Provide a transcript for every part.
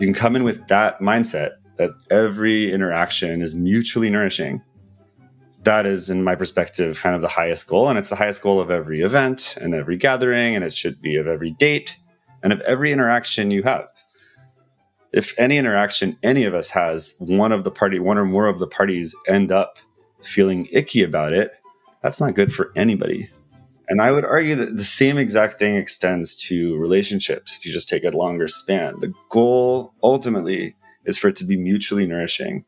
If you can come in with that mindset that every interaction is mutually nourishing, that is, in my perspective, kind of the highest goal. And it's the highest goal of every event and every gathering, and it should be of every date and of every interaction you have. If any interaction any of us has, one or more of the parties end up feeling icky about it, that's not good for anybody. And I would argue that the same exact thing extends to relationships if you just take a longer span. The goal ultimately is for it to be mutually nourishing.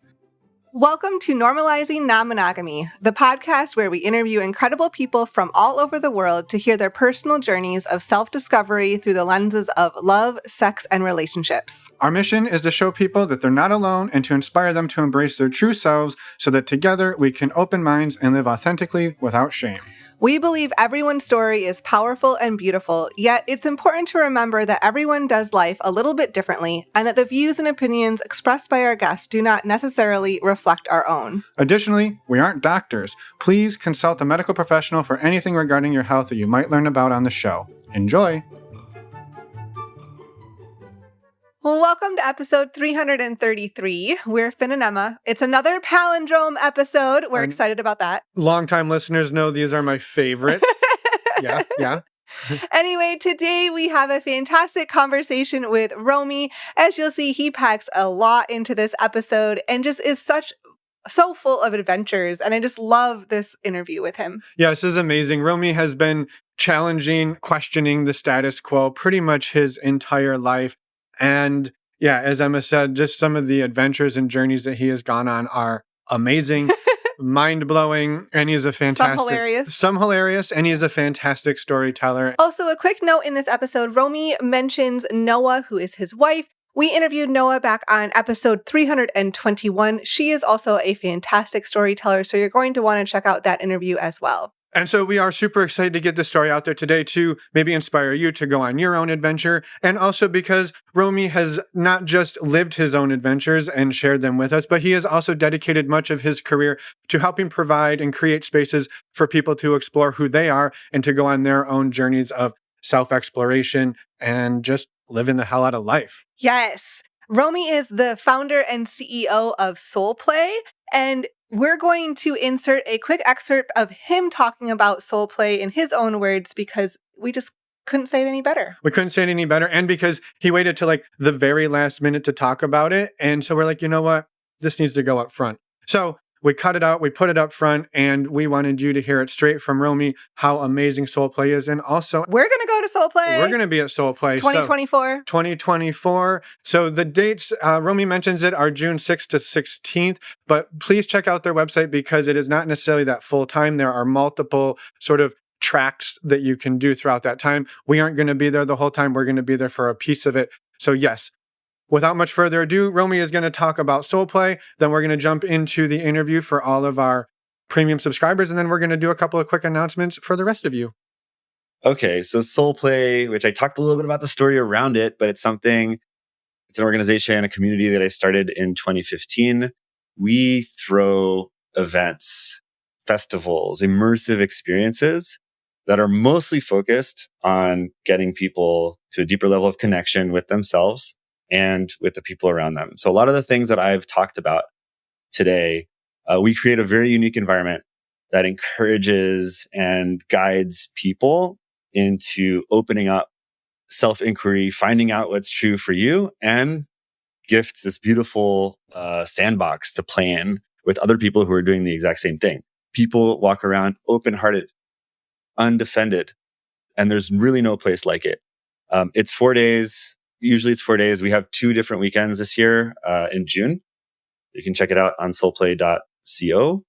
Welcome to Normalizing Non-Monogamy, the podcast where we interview incredible people from all over the world to hear their personal journeys of self-discovery through the lenses of love, sex, and relationships. Our mission is to show people that they're not alone and to inspire them to embrace their true selves so that together we can open minds and live authentically without shame. We believe everyone's story is powerful and beautiful, yet it's important to remember that everyone does life a little bit differently and that the views and opinions expressed by our guests do not necessarily reflect our own. Additionally, we aren't doctors. Please consult a medical professional for anything regarding your health that you might learn about on the show. Enjoy! Welcome to episode 333. We're Finn and Emma. It's another palindrome episode. We're excited about that. Longtime listeners know these are my favorites. Yeah. Anyway, today we have a fantastic conversation with Romi. As you'll see, he packs a lot into this episode and just is so full of adventures. And I just love this interview with him. Yeah, this is amazing. Romi has been challenging, questioning the status quo pretty much his entire life. And yeah, as Emma said, just some of the adventures and journeys that he has gone on are amazing, mind-blowing, and he is a fantastic... Some hilarious, and he is a fantastic storyteller. Also, a quick note in this episode, Romi mentions Noah, who is his wife. We interviewed Noah back on episode 321. She is also a fantastic storyteller, so you're going to want to check out that interview as well. And so we are super excited to get this story out there today to maybe inspire you to go on your own adventure. And also because Romi has not just lived his own adventures and shared them with us, but he has also dedicated much of his career to helping provide and create spaces for people to explore who they are and to go on their own journeys of self-exploration and just living the hell out of life. Yes. Romi is the founder and CEO of SoulPlay, and we're going to insert a quick excerpt of him talking about SoulPlay in his own words because we just couldn't say it any better. We couldn't say it any better. And because he waited till like the very last minute to talk about it. And so we're like, you know what? This needs to go up front. So we cut it out, we put it up front, and we wanted you to hear it straight from Romi, how amazing SoulPlay is. And also, we're going to go to SoulPlay. We're going to be at SoulPlay. 2024. 2024. So the dates, Romi mentions it, are June 6th to 16th. But please check out their website because it is not necessarily that full time. There are multiple sort of tracks that you can do throughout that time. We aren't going to be there the whole time. We're going to be there for a piece of it. So yes. Without much further ado, Romi is going to talk about SoulPlay. Then we're going to jump into the interview for all of our premium subscribers. And then we're going to do a couple of quick announcements for the rest of you. Okay, so SoulPlay, which I talked a little bit about the story around it, but it's an organization, a community that I started in 2015. We throw events, festivals, immersive experiences that are mostly focused on getting people to a deeper level of connection with themselves and with the people around them. So a lot of the things that I've talked about today, we create a very unique environment that encourages and guides people into opening up self-inquiry, finding out what's true for you, and gifts this beautiful sandbox to play in with other people who are doing the exact same thing. People walk around open-hearted, undefended, and there's really no place like it. It's 4 days. Usually it's 4 days. We have 2 different weekends this year in June. You can check it out on soulplay.co.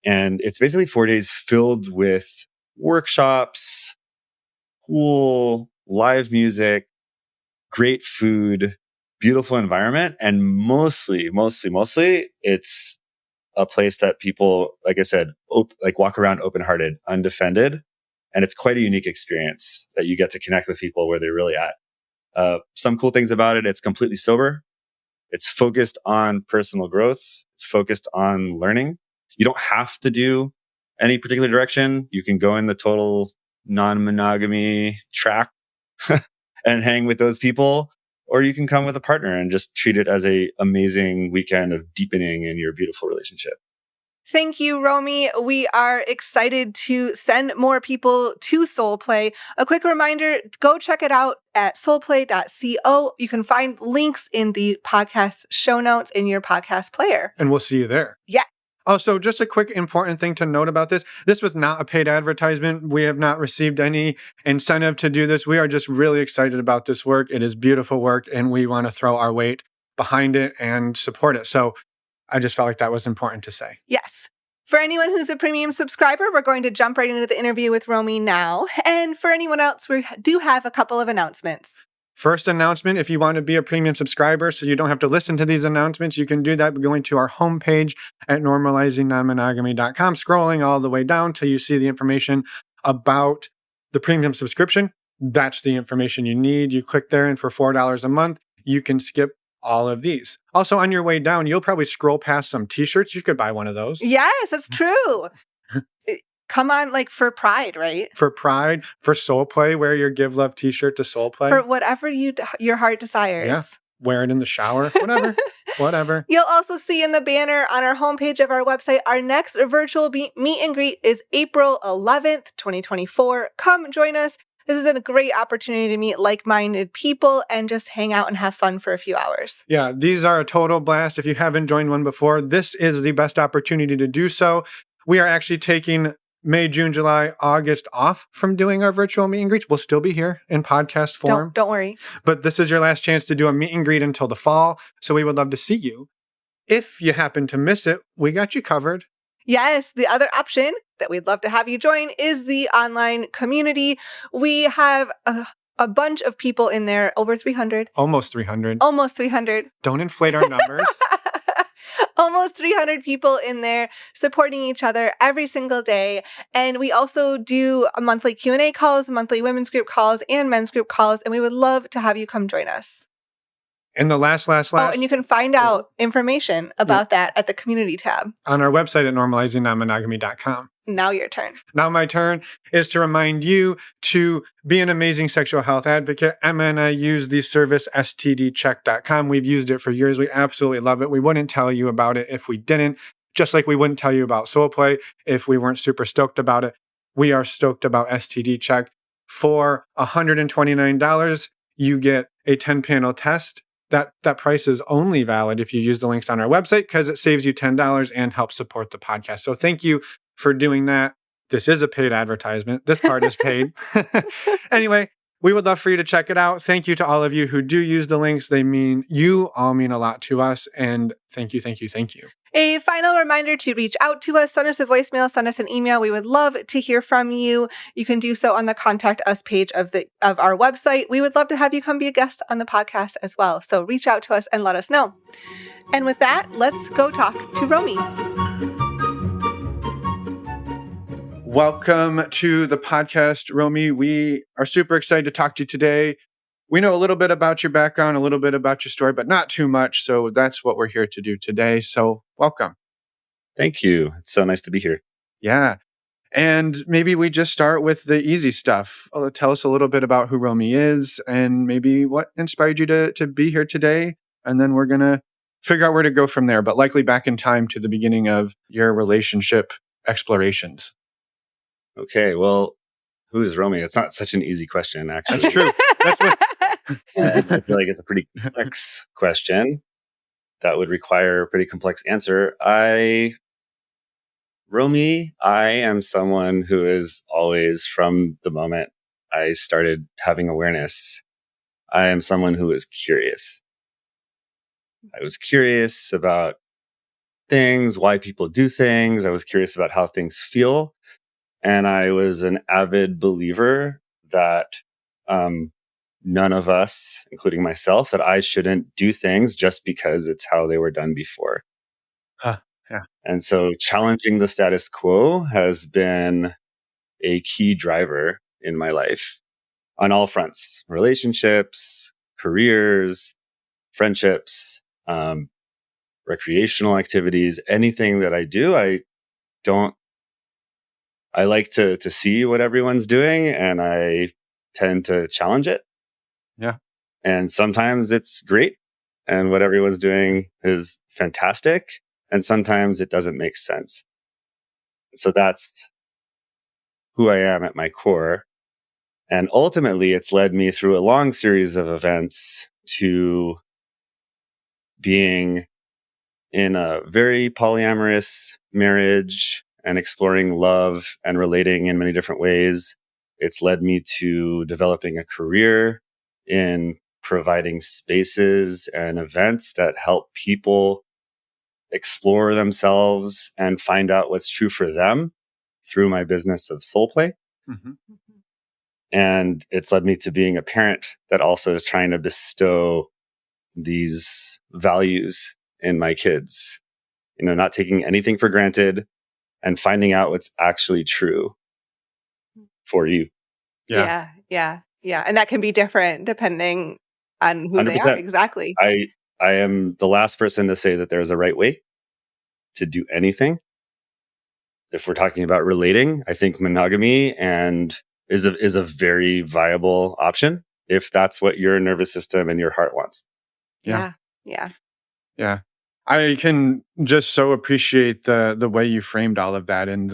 And it's basically 4 days filled with workshops, cool, live music, great food, beautiful environment. And mostly, it's a place that people, like I said, walk around open-hearted, undefended. And it's quite a unique experience that you get to connect with people where they're really at. Some cool things about it, it's completely sober. It's focused on personal growth. It's focused on learning. You don't have to do any particular direction. You can go in the total non-monogamy track and hang with those people, or you can come with a partner and just treat it as a amazing weekend of deepening in your beautiful relationship. Thank you, Romi. We are excited to send more people to SoulPlay. A quick reminder, go check it out at soulplay.co. You can find links in the podcast show notes in your podcast player. And we'll see you there. Yeah. Also, just a quick important thing to note about this. This was not a paid advertisement. We have not received any incentive to do this. We are just really excited about this work. It is beautiful work, and we want to throw our weight behind it and support it. So I just felt like that was important to say. Yes. For anyone who's a premium subscriber, we're going to jump right into the interview with Romi now. And for anyone else, we do have a couple of announcements. First announcement, if you want to be a premium subscriber so you don't have to listen to these announcements, you can do that by going to our homepage at normalizingnonmonogamy.com, scrolling all the way down till you see the information about the premium subscription. That's the information you need. You click there, and for $4 a month, you can skip all of these. Also, on your way down, you'll probably scroll past some t-shirts. You could buy one of those. Yes, that's true. Come on, like for Pride, right? For Pride, for SoulPlay, wear your Give Love t-shirt to SoulPlay. For whatever your heart desires. Yeah. Wear it in the shower, whatever, whatever. You'll also see in the banner on our homepage of our website, our next virtual meet and greet is April 11th, 2024. Come join us. This is a great opportunity to meet like-minded people and just hang out and have fun for a few hours. Yeah, these are a total blast. If you haven't joined one before, this is the best opportunity to do so. We are actually taking May, June, July, August off from doing our virtual meet and greets. We'll still be here in podcast form. Don't worry. But this is your last chance to do a meet and greet until the fall. So we would love to see you. If you happen to miss it, we got you covered. Yes, the other option that we'd love to have you join is the online community. We have a bunch of people in there, over 300. Almost 300. Almost 300. Don't inflate our numbers. Almost 300 people in there supporting each other every single day. And we also do a monthly Q&A calls, monthly women's group calls, and men's group calls. And we would love to have you come join us. And the last. Oh, and you can find out information about that at the community tab on our website at normalizingnonmonogamy.com. Now your turn. Now my turn is to remind you to be an amazing sexual health advocate. Emma and I use the service stdcheck.com. We've used it for years. We absolutely love it. We wouldn't tell you about it if we didn't, just like we wouldn't tell you about SoulPlay if we weren't super stoked about it. We are stoked about STD Check. For $129, you get a 10-panel test. That price is only valid if you use the links on our website because it saves you $10 and helps support the podcast. So thank you for doing that. This is a paid advertisement. This part is paid. Anyway, we would love for you to check it out. Thank you to all of you who do use the links. You all mean a lot to us. And thank you. A final reminder to reach out to us, send us a voicemail, send us an email. We would love to hear from you. You can do so on the Contact Us page of our website. We would love to have you come be a guest on the podcast as well. So reach out to us and let us know. And with that, let's go talk to Romi. Welcome to the podcast, Romi. We are super excited to talk to you today. We know a little bit about your background, a little bit about your story, but not too much. So that's what we're here to do today. So welcome. Thank you. It's so nice to be here. Yeah. And maybe we just start with the easy stuff. Tell us a little bit about who Romi is and maybe what inspired you to be here today. And then we're going to figure out where to go from there, but likely back in time to the beginning of your relationship explorations. Okay. Well, who is Romi? It's not such an easy question, actually. That's true. I feel like it's a pretty complex question that would require a pretty complex answer. Romi, I am someone who is always, from the moment I started having awareness, I am someone who is curious. I was curious about things, why people do things. I was curious about how things feel. And I was an avid believer that none of us, including myself, that I shouldn't do things just because it's how they were done before. Yeah. And so challenging the status quo has been a key driver in my life on all fronts: relationships, careers, friendships, recreational activities, anything that I do. I like to see what everyone's doing, and I tend to challenge it. Yeah. And sometimes it's great and what everyone's doing is fantastic. And sometimes it doesn't make sense. So that's who I am at my core. And ultimately, it's led me through a long series of events to being in a very polyamorous marriage and exploring love and relating in many different ways. It's led me to developing a career in providing spaces and events that help people explore themselves and find out what's true for them through my business of SoulPlay. Mm-hmm. And it's led me to being a parent that also is trying to bestow these values in my kids, not taking anything for granted and finding out what's actually true for you. Yeah. And that can be different depending on who they are. 100%. Exactly. I am the last person to say that there's a right way to do anything. If we're talking about relating, I think monogamy is a very viable option if that's what your nervous system and your heart wants. Yeah. I can just so appreciate the way you framed all of that, and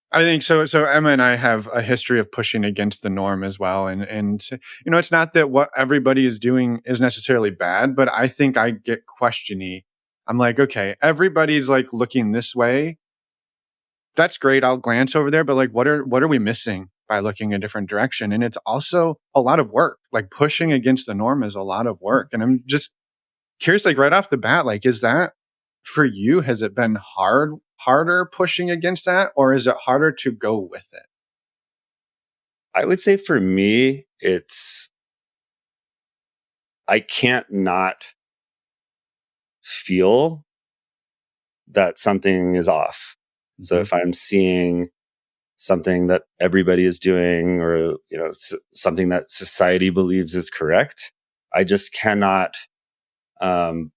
I think so. So Emma and I have a history of pushing against the norm as well, and it's not that what everybody is doing is necessarily bad, but I think I get questiony. I'm like, okay, everybody's like looking this way. That's great. I'll glance over there, but like, what are we missing by looking a different direction? And it's also a lot of work. Like pushing against the norm is a lot of work, and I'm just curious, like right off the bat, like, is that for you? Has it been harder pushing against that, or is it harder to go with it? I would say for me, I can't not feel that something is off. Mm-hmm. So if I'm seeing something that everybody is doing or, something that society believes is correct, I just cannot, I'm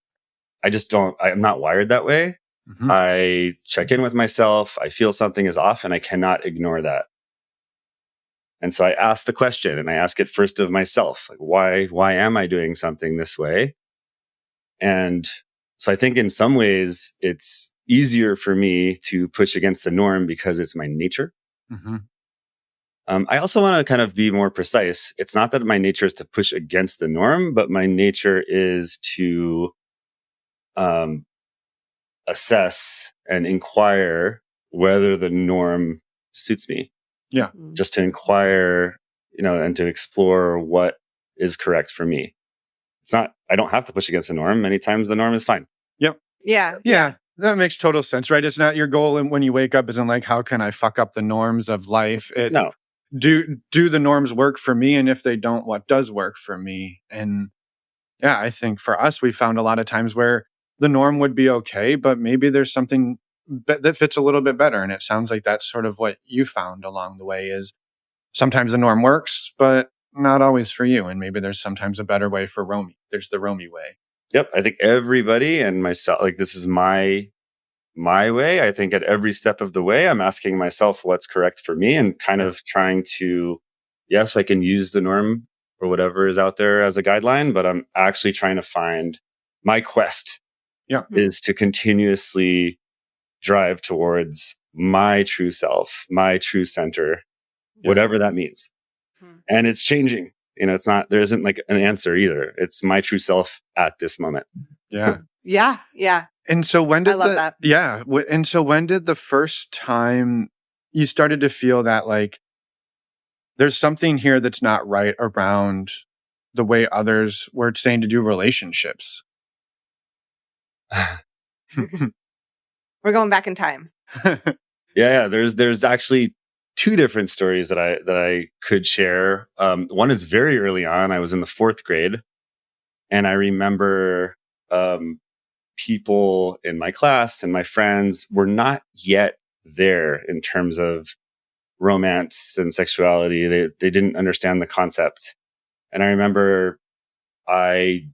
not wired that way. Mm-hmm. I check in with myself. I feel something is off and I cannot ignore that. And so I ask the question, and I ask it first of myself, like, why am I doing something this way? And so I think in some ways it's easier for me to push against the norm because it's my nature. Mm-hmm. I also want to kind of be more precise. It's not that my nature is to push against the norm, but my nature is to assess and inquire whether the norm suits me. Yeah. Just to inquire, and to explore what is correct for me. It's not, I don't have to push against the norm. Many times the norm is fine. Yep. Yeah. That makes total sense, right? It's not your goal. And when you wake up, isn't like, how can I fuck up the norms of life? No. Do the norms work for me? And if they don't, what does work for me? And yeah, I think for us, we found a lot of times where the norm would be okay, but maybe there's something that fits a little bit better. And it sounds like that's sort of what you found along the way is sometimes the norm works, but not always for you. And maybe there's sometimes a better way for Romi. There's the Romi way. Yep. I think everybody and myself, like this is my way. I think at every step of the way, I'm asking myself what's correct for me and kind of trying to, yes, I can use the norm or whatever is out there as a guideline, but I'm actually trying to find my quest is to continuously drive towards my true self, my true center, whatever that means. And it's changing. There isn't like an answer either. It's my true self at this moment. Yeah. Yeah. And so when did I love that. Yeah. And so when did the first time you started to feel that like there's something here that's not right around the way others were saying to do relationships? We're going back in time. Yeah. There's actually two different stories that I could share. One is very early on. I was in the 4th grade, and I remember people in my class and my friends were not yet there in terms of romance and sexuality. They didn't understand the concept, and I remember I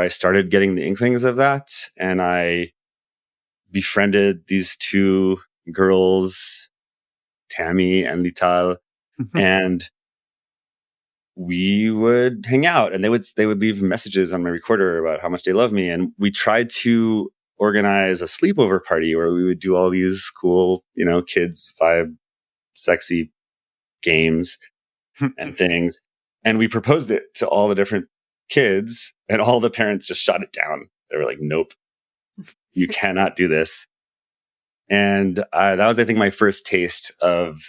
started getting the inklings of that, and I befriended these two girls, Tammy and Lital. And we would hang out, and they would leave messages on my recorder about how much they love me. And we tried to organize a sleepover party where we would do all these cool, kids vibe, sexy games and things. And we proposed it to all the different kids, and all the parents just shot it down. They were like, nope, you cannot do this. And that was, I think, my first taste of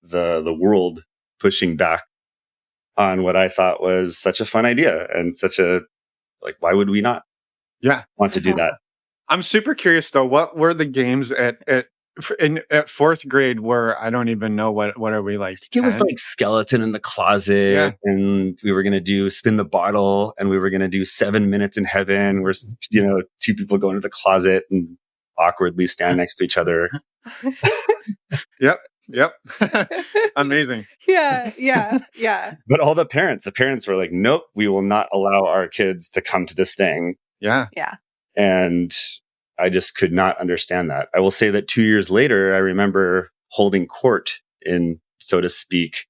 the world pushing back on what I thought was such a fun idea, and such a, like, why would we not want to do that? I'm super curious though. What were the games at fourth grade where I don't even know what are we like? It was like skeleton in the closet, and we were going to do spin the bottle, and we were going to do 7 minutes in heaven, where, two people go into the closet and awkwardly stand next to each other. Yep. Amazing. Yeah. But all the parents were like, nope, we will not allow our kids to come to this thing. Yeah. And I just could not understand that. I will say that 2 years later, I remember holding court in, so to speak,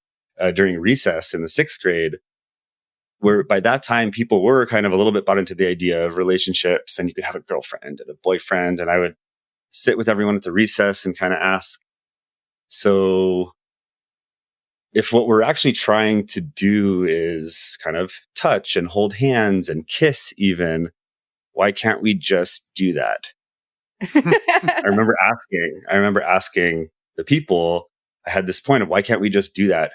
during recess in the 6th grade, where by that time people were kind of a little bit bought into the idea of relationships, and you could have a girlfriend and a boyfriend. And I would sit with everyone at the recess and kind of ask, so if what we're actually trying to do is kind of touch and hold hands and kiss even, why can't we just do that? I remember asking the people, I had this point of, why can't we just do that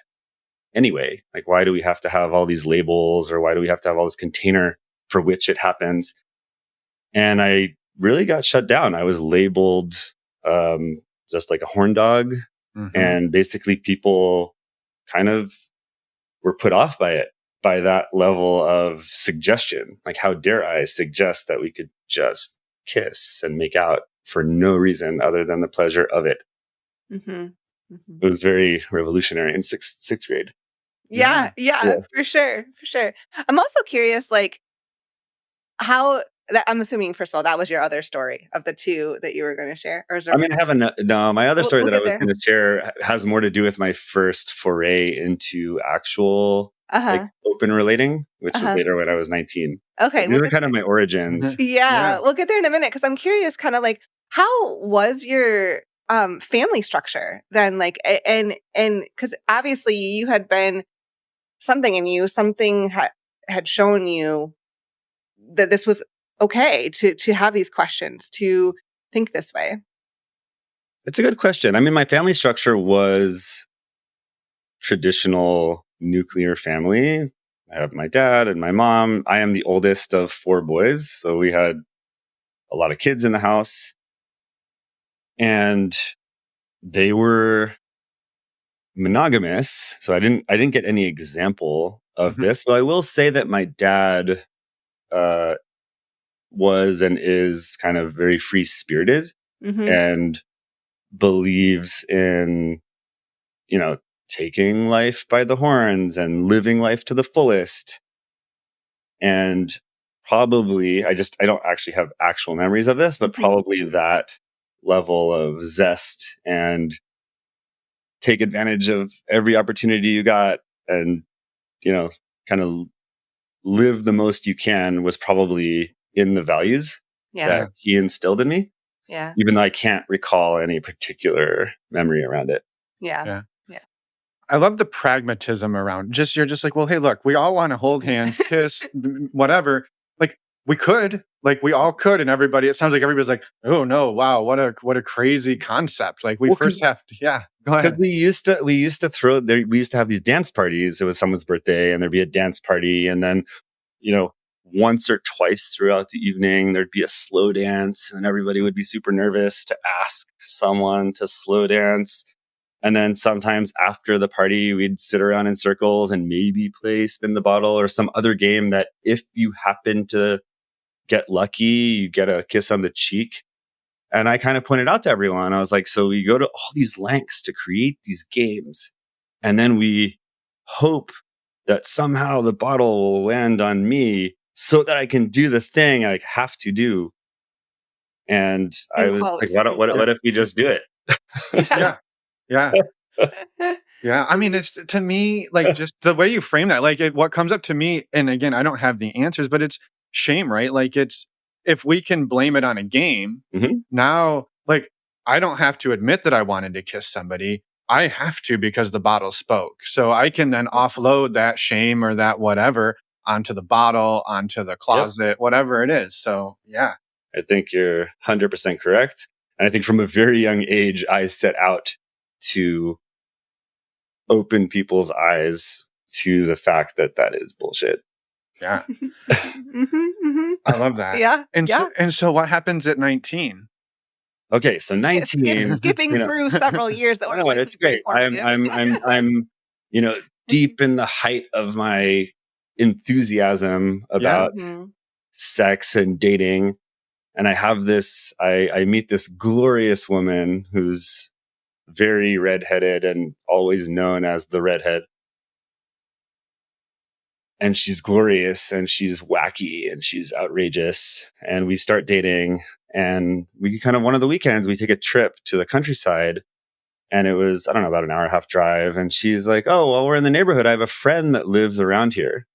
anyway? Like, why do we have to have all these labels, or why do we have to have all this container for which it happens? And I really got shut down. I was labeled just like a horn dog. Mm-hmm. And basically people kind of were put off by it, by that level of suggestion. Like, how dare I suggest that we could just kiss and make out for no reason other than the pleasure of it. Mm-hmm. It was very revolutionary in sixth grade. Yeah, for sure. I'm also curious, like, how that, I'm assuming, first of all, that was your other story of the two that you were going to share? Or is there my other story that I was going to share has more to do with my first foray into actual open relating, which was later when I was 19. Okay. So these are kind of my origins. Yeah, we'll get there in a minute, because I'm curious, kind of like, how was your family structure then? Like, and because obviously you had been something had shown you that this was okay to have these questions, to think this way. It's a good question. I mean, my family structure was traditional nuclear family. I have my dad and my mom. I am the oldest of 4 boys, so we had a lot of kids in the house, and they were monogamous. So I didn't get any example of this, but I will say that my dad was and is kind of very free spirited, and believes in, taking life by the horns and living life to the fullest. And probably, I don't actually have actual memories of this, but probably that level of zest and take advantage of every opportunity you got, and, kind of live the most you can, was probably in the values that he instilled in me. Yeah. Even though I can't recall any particular memory around it. Yeah. I love the pragmatism around you're just like, well, hey, look, we all want to hold hands, kiss, whatever. Like, we all could. And it sounds like everybody's like, oh no, wow, what a crazy concept. Like, we first have to, go ahead. Because we used to have these dance parties. It was someone's birthday, and there'd be a dance party. And then, once or twice throughout the evening, there'd be a slow dance, and everybody would be super nervous to ask someone to slow dance. And then sometimes after the party, we'd sit around in circles and maybe play spin the bottle or some other game that, if you happen to get lucky, you get a kiss on the cheek. And I kind of pointed out to everyone, I was like, so we go to all these lengths to create these games, and then we hope that somehow the bottle will land on me so that I can do the thing I have to do. And I was like, what if we just do it? Yeah. Yeah, I mean, it's to me like just the way you frame that, like what comes up to me, and again, I don't have the answers, but it's shame, right? Like it's if we can blame it on a game, Mhm. now like I don't have to admit that I wanted to kiss somebody. I have to because the bottle spoke. So I can then offload that shame or that whatever onto the bottle, onto the Yep. closet, whatever it is. So yeah. I think you're 100% correct. And I think from a very young age, I set out to open people's eyes to the fact that that is bullshit. Yeah. Mm-hmm. I love that. Yeah. And Yeah. so what happens at 19? Okay, so 19, Skipping you know, through several years that I were know likely it's very great. I'm, formative. I'm, I'm, I'm, you know, deep in the height of my enthusiasm Yeah. about sex and dating. And I have this, I meet this glorious woman who's very redheaded and always known as the redhead. And she's glorious and she's wacky and she's outrageous. And we start dating, and we kind of, one of the weekends, we take a trip to the countryside, and it was, I don't know, about an hour and a half drive. And she's like, oh, well, we're in the neighborhood. I have a friend that lives around here.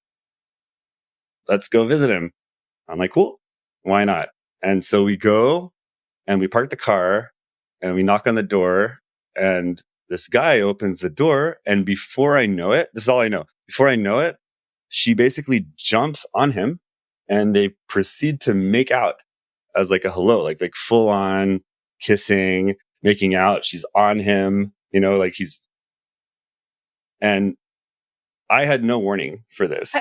Let's go visit him. I'm like, cool. Why not? And so we go and we park the car and we knock on the door, and this guy opens the door. And before I know it, this is all I know. Before I know it, she basically jumps on him and they proceed to make out as like a hello, like full on kissing, making out. She's on him, like and I had no warning for this.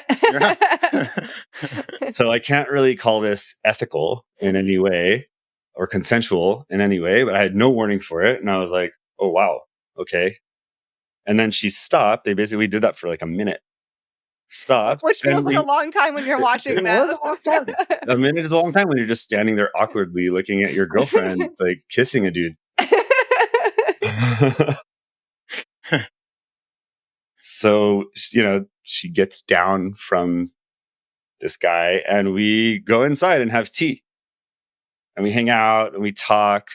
So I can't really call this ethical in any way or consensual in any way, but I had no warning for it. And I was like, oh, wow. Okay. And then she stopped. They basically did that for like a minute. Stopped. Which feels And like a long time when you're watching it was this. a long time. A minute is a long time when you're just standing there awkwardly looking at your girlfriend, like kissing a dude. So, she gets down from this guy and we go inside and have tea and we hang out and we talk.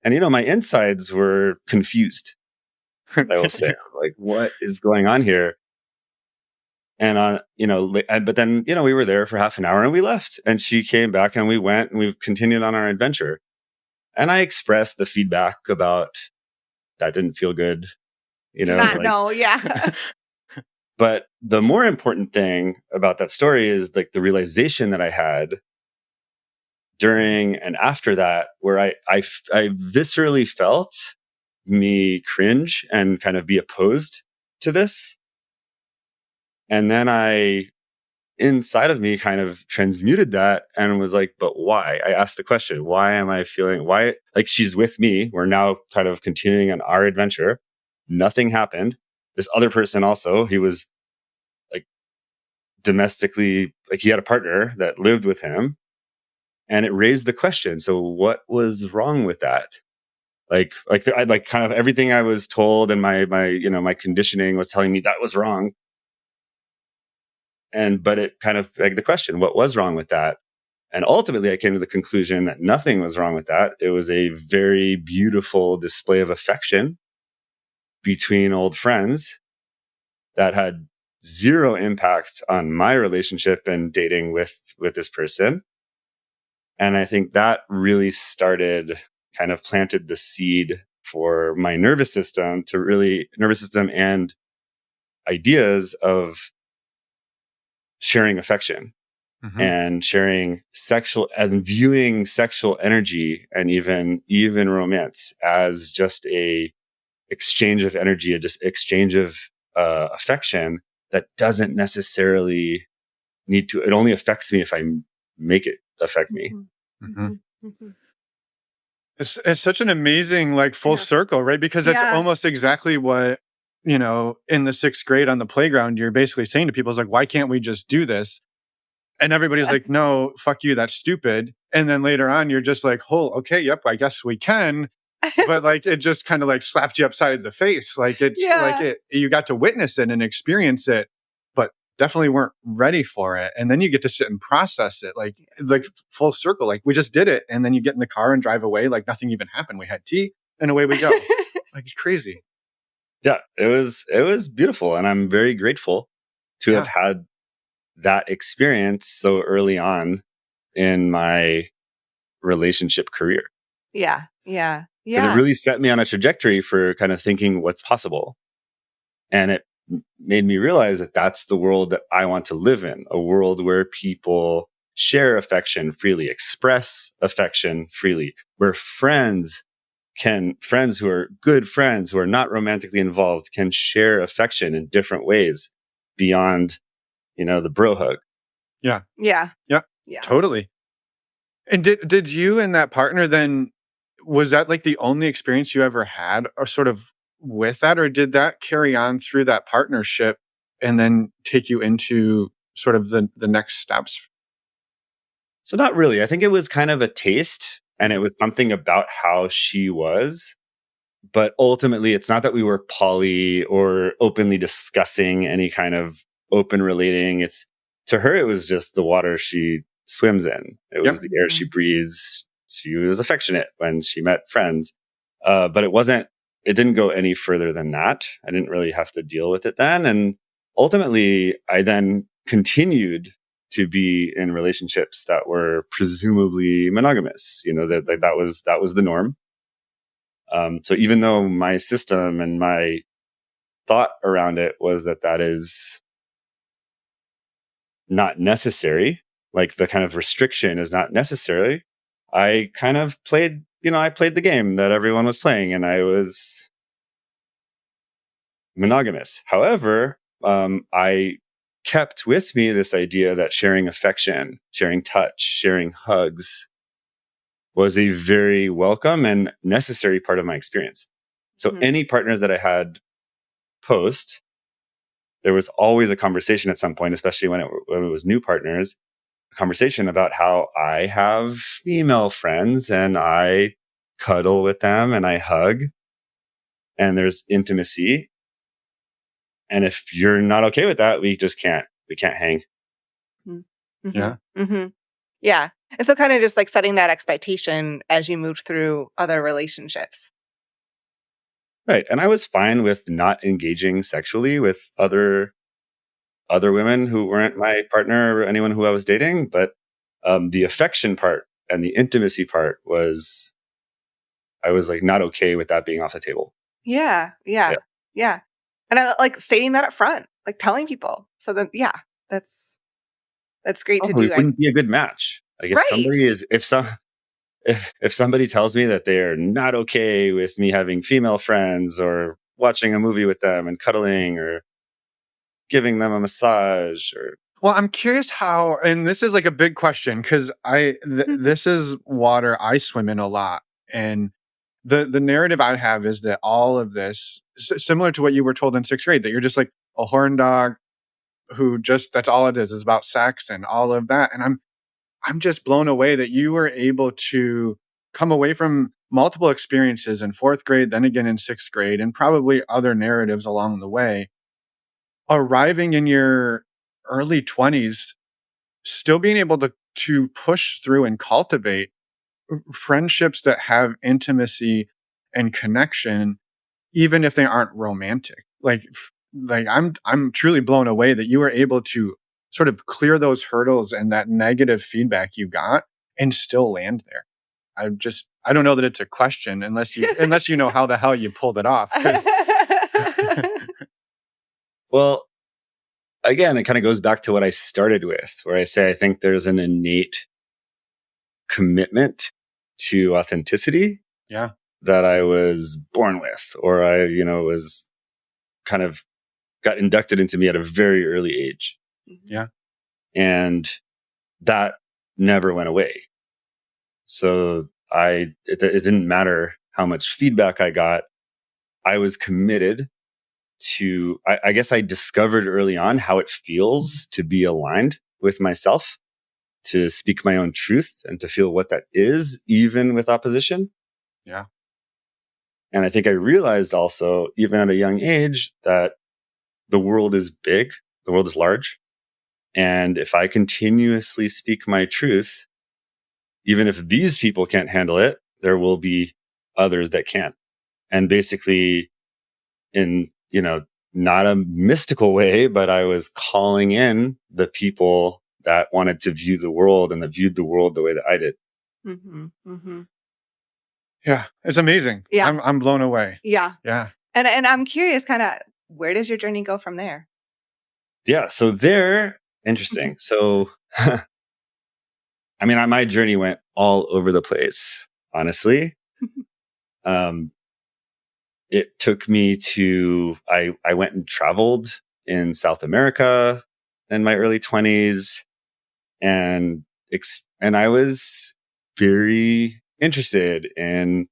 And, my insides were confused. I will say, like, what is going on here? And, but then, we were there for half an hour and we left, and she came back and we went and we continued on our adventure. And I expressed the feedback about that didn't feel good, Yeah. But the more important thing about that story is like the realization that I had during and after that, where I viscerally felt me cringe and kind of be opposed to this. And then inside of me kind of transmuted that and was like, but why? I asked the question, why am I feeling, why? Like, she's with me. We're now kind of continuing on our adventure. Nothing happened. This other person also, he was like domestically, like he had a partner that lived with him, and it raised the question. So what was wrong with that? I like kind of everything I was told and my conditioning was telling me that was wrong. But it kind of begged the question, what was wrong with that? And ultimately I came to the conclusion that nothing was wrong with that. It was a very beautiful display of affection between old friends that had zero impact on my relationship and dating with this person. And I think that really kind of planted the seed for my nervous system and ideas of sharing affection and sharing sexual and viewing sexual energy and even romance as just a exchange of energy, a just exchange of affection that doesn't necessarily need to, it only affects me if I make it affect me. It's such an amazing like full circle, right? Because that's almost exactly what, in the 6th grade on the playground, you're basically saying to people is like, why can't we just do this? And everybody's like, no, fuck you, that's stupid. And then later on, you're just like, oh, okay, yep, I guess we can. But like, it just kind of like slapped you upside the face. Like you got to witness it and experience it, but definitely weren't ready for it. And then you get to sit and process it, like full circle. Like we just did it. And then you get in the car and drive away like nothing even happened. We had tea and away we go. Like it's crazy. Yeah, it was beautiful, and I'm very grateful to have Yeah. had that experience so early on in my relationship career, Yeah. Yeah. because it Yeah. really set me on a trajectory for kind of thinking what's possible. And it made me realize that that's the world that I want to live in, a world where people share affection freely, express affection freely, where friends who are good friends, who are not romantically involved, can share affection in different ways beyond, the bro hug. Yeah. Yeah. Yeah. Yeah. Totally. And did you and that partner then, was that like the only experience you ever had or sort of with that, or did that carry on through that partnership and then take you into sort of the next steps? So not really. I think it was kind of a taste, and it Mhm. was something about how she was. But ultimately, it's not that we were poly or openly discussing any kind of open relating. It's To her, it was just the water she swims in. It Yep. was the air Mhm. she breathes. She was affectionate when she met friends. But it didn't go any further than that. I didn't really have to deal with it then. And ultimately, I then continued to be in relationships that were presumably monogamous. That was the norm. So even though my system and my thought around it was that that is not necessary, like the kind of restriction is not necessary, I kind of I played the game that everyone was playing, and I was monogamous. However, I kept with me this idea that sharing affection, sharing touch, sharing hugs was a very welcome and necessary part of my experience. So Mhm. any partners that I had post, there was always a conversation at some point, especially when it was new partners, a conversation about how I have female friends and I cuddle with them and I hug and there's intimacy. And if you're not okay with that, we can't hang. Mhm. Mhm. Yeah. Mhm. Yeah. And so kind of just like setting that expectation as you moved through other relationships. Right. And I was fine with not engaging sexually with other women who weren't my partner or anyone who I was dating, but the affection part and the intimacy part was I was like not okay with that being off the table. Yeah. Yeah. Yeah. Yeah. And I like stating that up front, like telling people. So then, yeah, that's great to Oh, we do. wouldn't be a good match. Like Right. if somebody tells me that they're not okay with me having female friends or watching a movie with them and cuddling or giving them a massage or Well, I'm curious how, and this is like a big question because this is water I swim in a lot, and the narrative I have is that all of this, similar to what you were told in sixth grade, that you're just like a horn dog who just, that's all it is about sex and all of that, and I'm just blown away that you were able to come away from multiple experiences in fourth grade, then again in sixth grade, and probably other narratives along the way, arriving in your early 20s, still being able to push through and cultivate friendships that have intimacy and connection, even if they aren't romantic. Like I'm truly blown away that you were able to sort of clear those hurdles and that negative feedback you got and still land there. I don't know that it's a question unless you know how the hell you pulled it off. Because well, again, it kind of goes back to what I started with, where I say I think there's an innate commitment to authenticity yeah, that I was born with, or was kind of got inducted into me at a very early age. Mhm. yeah, And that never went away. So it didn't matter how much feedback I got. I was committed to, I guess I discovered early on how it feels to be aligned with myself, to speak my own truth and to feel what that is, even with opposition. yeah, And I think I realized also, even at a young age, that the world is big, the world is large. And if I continuously speak my truth, even if these people can't handle it, there will be others that can. And basically, in, not a mystical way, but I was calling in the people that wanted to view the world and that viewed the world the way that I did. Mm-hmm. Mm-hmm. Yeah, it's amazing. Yeah. I'm blown away. Yeah. Yeah. And I'm curious, kind of, where does your journey go from there? Yeah. So interesting. So, my journey went all over the place, honestly. It took me I went and traveled in South America in my early 20s, and I was very interested in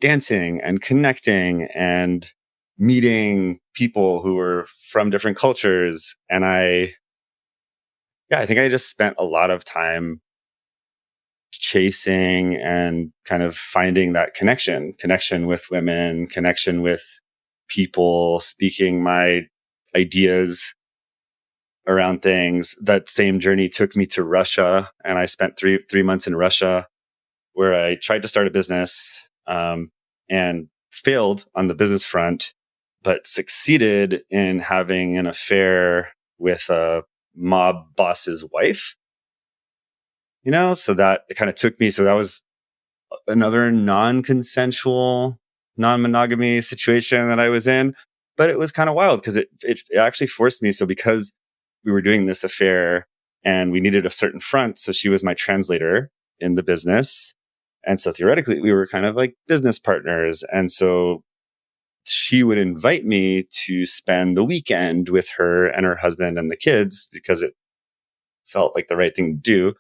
dancing and connecting and meeting people who were from different cultures. And I think I just spent a lot of time chasing and kind of finding that connection with women, connection with people, speaking my ideas around things. That same journey took me to Russia, and I spent three months in Russia, where I tried to start a business, and failed on the business front, but succeeded in having an affair with a mob boss's wife. So that it kind of took me. So that was another non-consensual, non-monogamy situation that I was in. But it was kind of wild because it actually forced me. So because we were doing this affair and we needed a certain front, so she was my translator in the business. And so theoretically, we were kind of like business partners. And so she would invite me to spend the weekend with her and her husband and the kids because it felt like the right thing to do.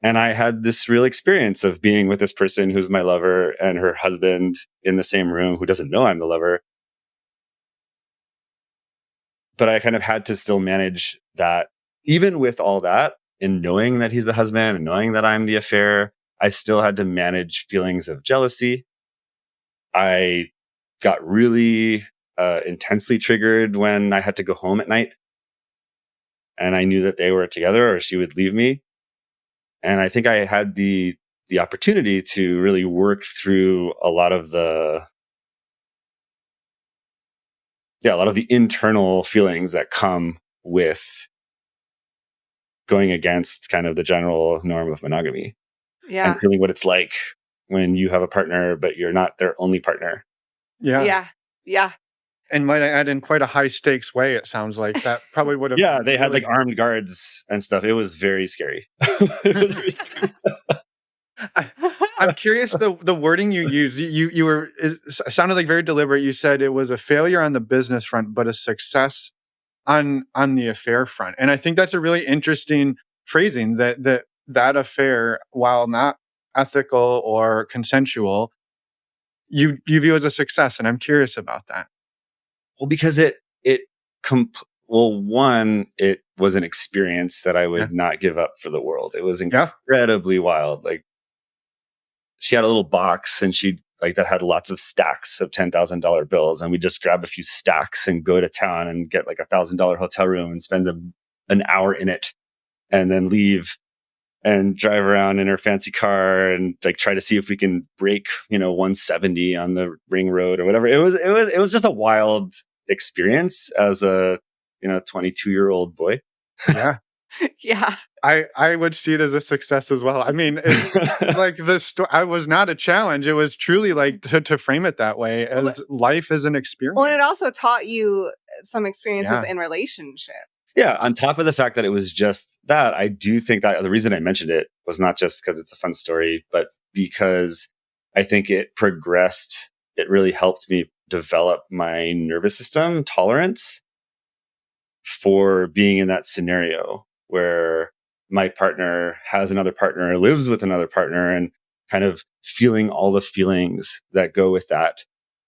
And I had this real experience of being with this person who's my lover and her husband in the same room, who doesn't know I'm the lover. But I kind of had to still manage that. Even with all that, in knowing that he's the husband and knowing that I'm the affair, I still had to manage feelings of jealousy. I got really intensely triggered when I had to go home at night and I knew that they were together or she would leave me. And I think I had the opportunity to really work through a lot of the internal feelings that come with going against kind of the general norm of monogamy. Yeah. And feeling what it's like when you have a partner, but you're not their only partner. Yeah. Yeah. Yeah. And might I add, in quite a high stakes way, it sounds like that probably would have. Yeah, they had like armed guards and stuff. It was very scary. I'm curious the wording you used. You were, it sounded like very deliberate. You said it was a failure on the business front, but a success on the affair front. And I think that's a really interesting phrasing, that affair, while not ethical or consensual, you view as a success. And I'm curious about that. Well, because one, it was an experience that I would not give up for the world. It was incredibly wild. Like, she had a little box and that had lots of stacks of $10,000 bills. And we just grab a few stacks and go to town and get like $1,000 hotel room and spend an hour in it and then leave and drive around in her fancy car and like try to see if we can break, 170 on the ring road or whatever. It was just a wild experience as a, 22-year-old boy. Yeah. Yeah. I would see it as a success as well. I mean, like I was not a challenge. It was truly like to frame it that way, as life is an experience. Well, and it also taught you some experiences in relationship. Yeah. On top of the fact that it was just that, I do think that the reason I mentioned it was not just because it's a fun story, but because I think it progressed. It really helped me develop my nervous system tolerance for being in that scenario where my partner has another partner, lives with another partner, and kind of feeling all the feelings that go with that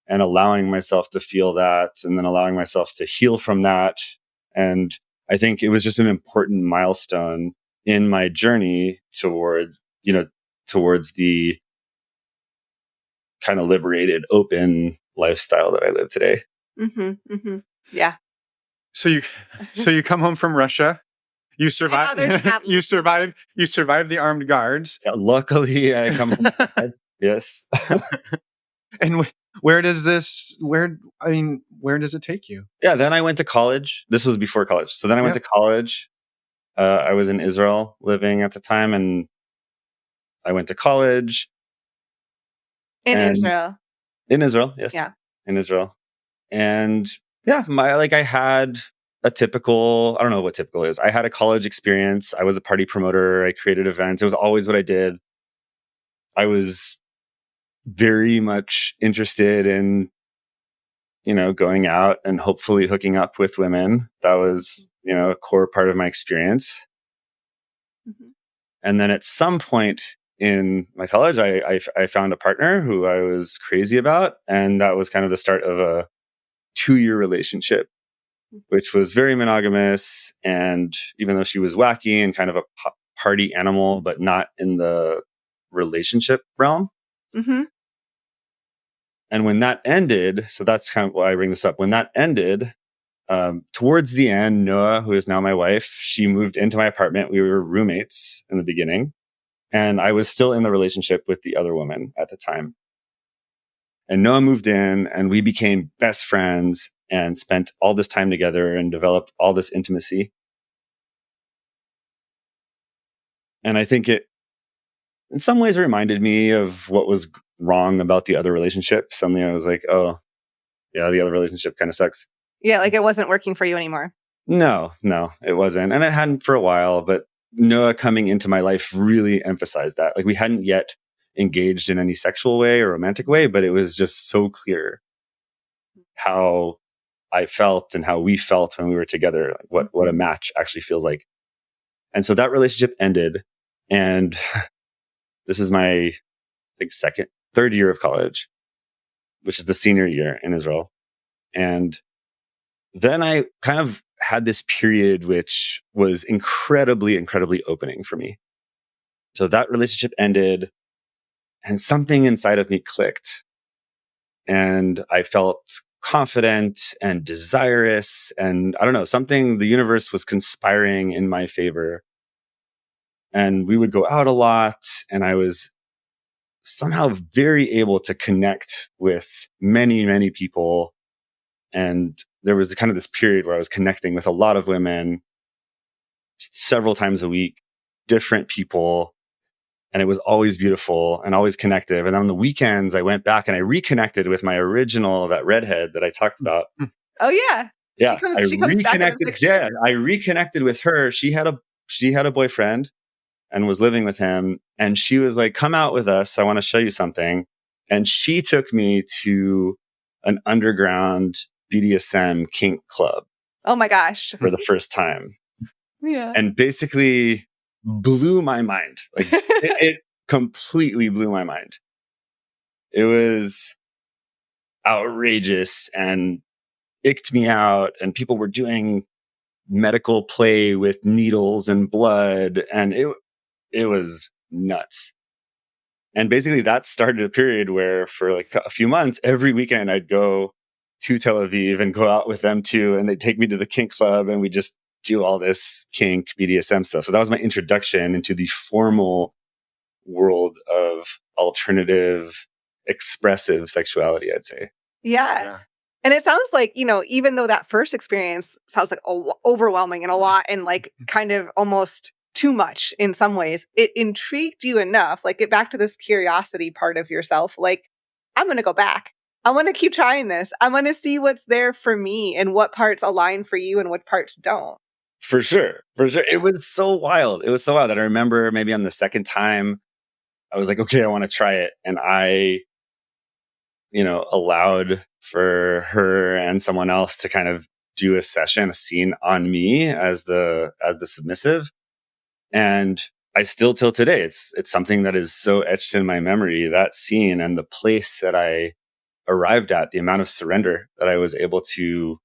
and allowing myself to feel that and then allowing myself to heal from that. And I think it was just an important milestone in my journey towards the kind of liberated, open lifestyle that I live today. Mm-hmm, mm-hmm. Yeah. So you come home from Russia. You survive. You survive the armed guards. Yeah, luckily, I come home. Yes. And where does it take you? Yeah. Then I went to college. This was before college. So then I went to college. I was in Israel living at the time, and I went to college. In And Israel. in Israel, yes. Yeah. In Israel. And yeah, I had a typical, I don't know what typical is. I had a college experience. I was a party promoter. I created events. It was always what I did. I was very much interested in, going out and hopefully hooking up with women. That was, a core part of my experience. Mhm. And then at some point in my college, I found a partner who I was crazy about. And that was kind of the start of a 2-year relationship, which was very monogamous. And even though she was wacky and kind of a party animal, but not in the relationship realm. Mm-hmm. And when that ended, so that's kind of why I bring this up. When that ended, towards the end, Noah, who is now my wife, she moved into my apartment. We were roommates in the beginning, and I was still in the relationship with the other woman at the time. And Noah moved in, and we became best friends and spent all this time together and developed all this intimacy. And I think it, in some ways, reminded me of what was wrong about the other relationship. Suddenly I was like, oh, yeah, the other relationship kind of sucks. Yeah, like it wasn't working for you anymore. No, it wasn't. And it hadn't for a while, but Noah coming into my life really emphasized that. Like we hadn't yet engaged in any sexual way or romantic way, but it was just so clear how I felt and how we felt when we were together, like what a match actually feels like. And so that relationship ended. And this is my, I think, third year of college, which is the senior year in Israel. And then I kind of had this period which was incredibly, incredibly opening for me. So that relationship ended and something inside of me clicked. And I felt confident and desirous. And I don't know, the universe was conspiring in my favor. And we would go out a lot. And I was somehow very able to connect with many, many people. And there was kind of this period where I was connecting with a lot of women several times a week, different people. And it was always beautiful and always connective. And on the weekends, I went back and I reconnected with my original, that redhead that I talked about. Oh yeah. Yeah. She comes back in the picture. Yeah. I reconnected with her. She had a boyfriend and was living with him. And she was like, come out with us. I want to show you something. And she took me to an underground BDSM kink club. Oh my gosh. For the first time. Yeah. And basically blew my mind. Like it completely blew my mind. It was outrageous and icked me out. And people were doing medical play with needles and blood. And it was nuts. And basically that started a period where for like a few months, every weekend I'd go to Tel Aviv and go out with them too. And they'd take me to the kink club and we just do all this kink BDSM stuff. So that was my introduction into the formal world of alternative, expressive sexuality, I'd say. Yeah. And it sounds like, even though that first experience sounds like overwhelming and a lot and like kind of almost too much in some ways, it intrigued you enough, like get back to this curiosity part of yourself. Like, I'm going to go back. I want to keep trying this. I want to see what's there for me and what parts align for you and what parts don't. For sure. It was so wild. That I remember maybe on the second time, I was like, okay, I want to try it. And I, allowed for her and someone else to kind of do a scene on me as the submissive. And I still, till today, it's something that is so etched in my memory, that scene and the place that I arrived at, the amount of surrender that I was able to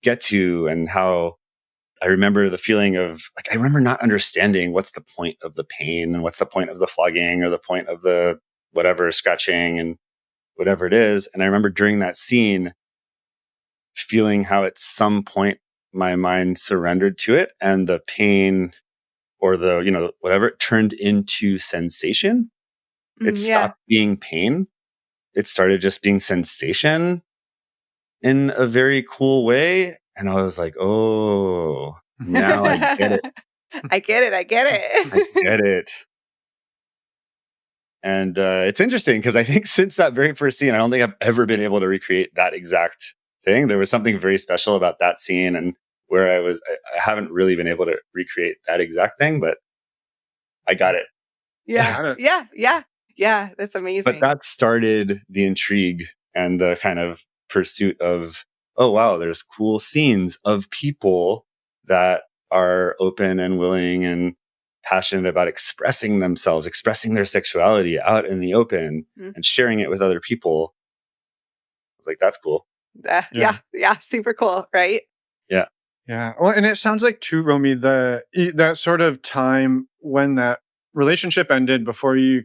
get to, and how I remember the feeling of like, I remember not understanding what's the point of the pain and what's the point of the flogging or the point of the whatever scratching and whatever it is. And I remember during that scene feeling how at some point my mind surrendered to it and the pain or the, whatever, it turned into sensation. It stopped being pain. it started just being sensation in a very cool way. And I was like, oh, now I get it. I get it. I get I it. get it. And it's interesting because I think since that very first scene, I don't think I've ever been able to recreate that exact thing. There was something very special about that scene, and where I haven't really been able to recreate that exact thing, but I got it. Yeah. Yeah. Yeah. Yeah. That's amazing. But that started the intrigue and the kind of pursuit of, oh, wow, there's cool scenes of people that are open and willing and passionate about expressing themselves, expressing their sexuality out in the open and sharing it with other people. Like, that's cool. Yeah. Super cool. Right. Yeah. Yeah. Well, and it sounds like too, Romy, that sort of time when that relationship ended before you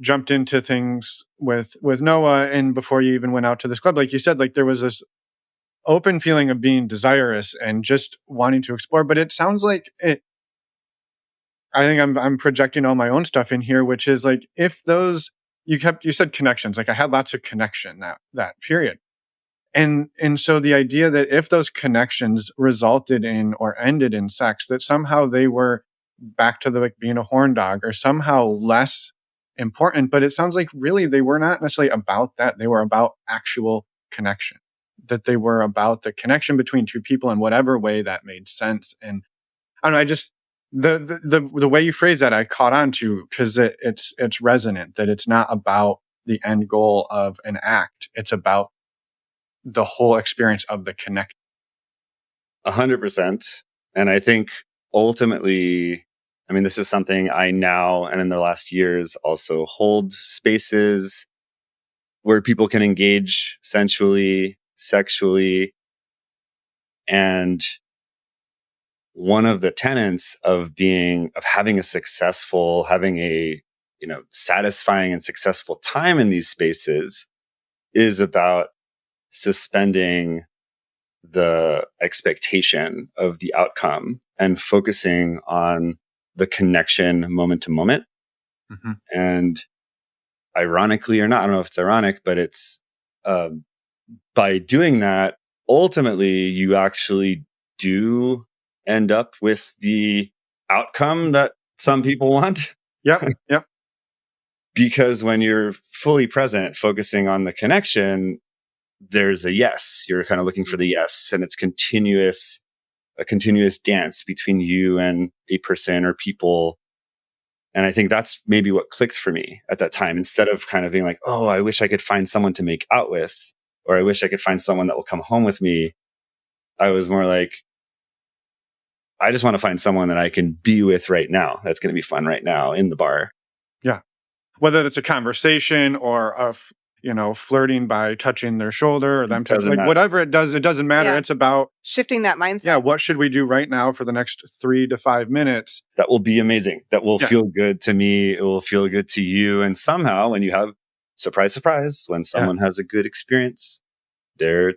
jumped into things with Noah and before you even went out to this club, like you said, like there was this open feeling of being desirous and just wanting to explore. But it sounds like I think I'm projecting all my own stuff in here, which is like if those you said connections, like I had lots of connection that period. And so the idea that if those connections resulted in or ended in sex, that somehow they were back to the like being a horn dog or somehow less important. But it sounds like really they were not necessarily about that. They were about actual connection. That they were about the connection between two people in whatever way that made sense. And I don't know, I just the way you phrase that I caught on to because it's resonant that it's not about the end goal of an act. It's about the whole experience of the connect. 100%. And I think ultimately, I mean, this is something I now and in the last years also hold spaces where people can engage sensually, sexually. And one of the tenets of having a successful, having a, satisfying and successful time in these spaces is about suspending the expectation of the outcome and focusing on the connection moment to moment. Mm-hmm. And ironically or not, I don't know if it's ironic, but it's by doing that, ultimately you actually do end up with the outcome that some people want. Yep. Because when you're fully present, focusing on the connection, there's a yes. You're kind of looking for the yes, and it's a continuous dance between you and a person or people. And I think that's maybe what clicked for me at that time. Instead of kind of being like, oh, I wish I could find someone to make out with, or I wish I could find someone that will come home with me. I was more like, I just want to find someone that I can be with right now. That's going to be fun right now in the bar. Yeah. Whether it's a conversation or flirting by touching their shoulder or them touching, like whatever it doesn't matter. Yeah. It's about shifting that mindset. Yeah. What should we do right now for the next 3 to 5 minutes? That will be amazing. That will feel good to me. It will feel good to you. And somehow when you have, surprise, surprise, when someone has a good experience, they're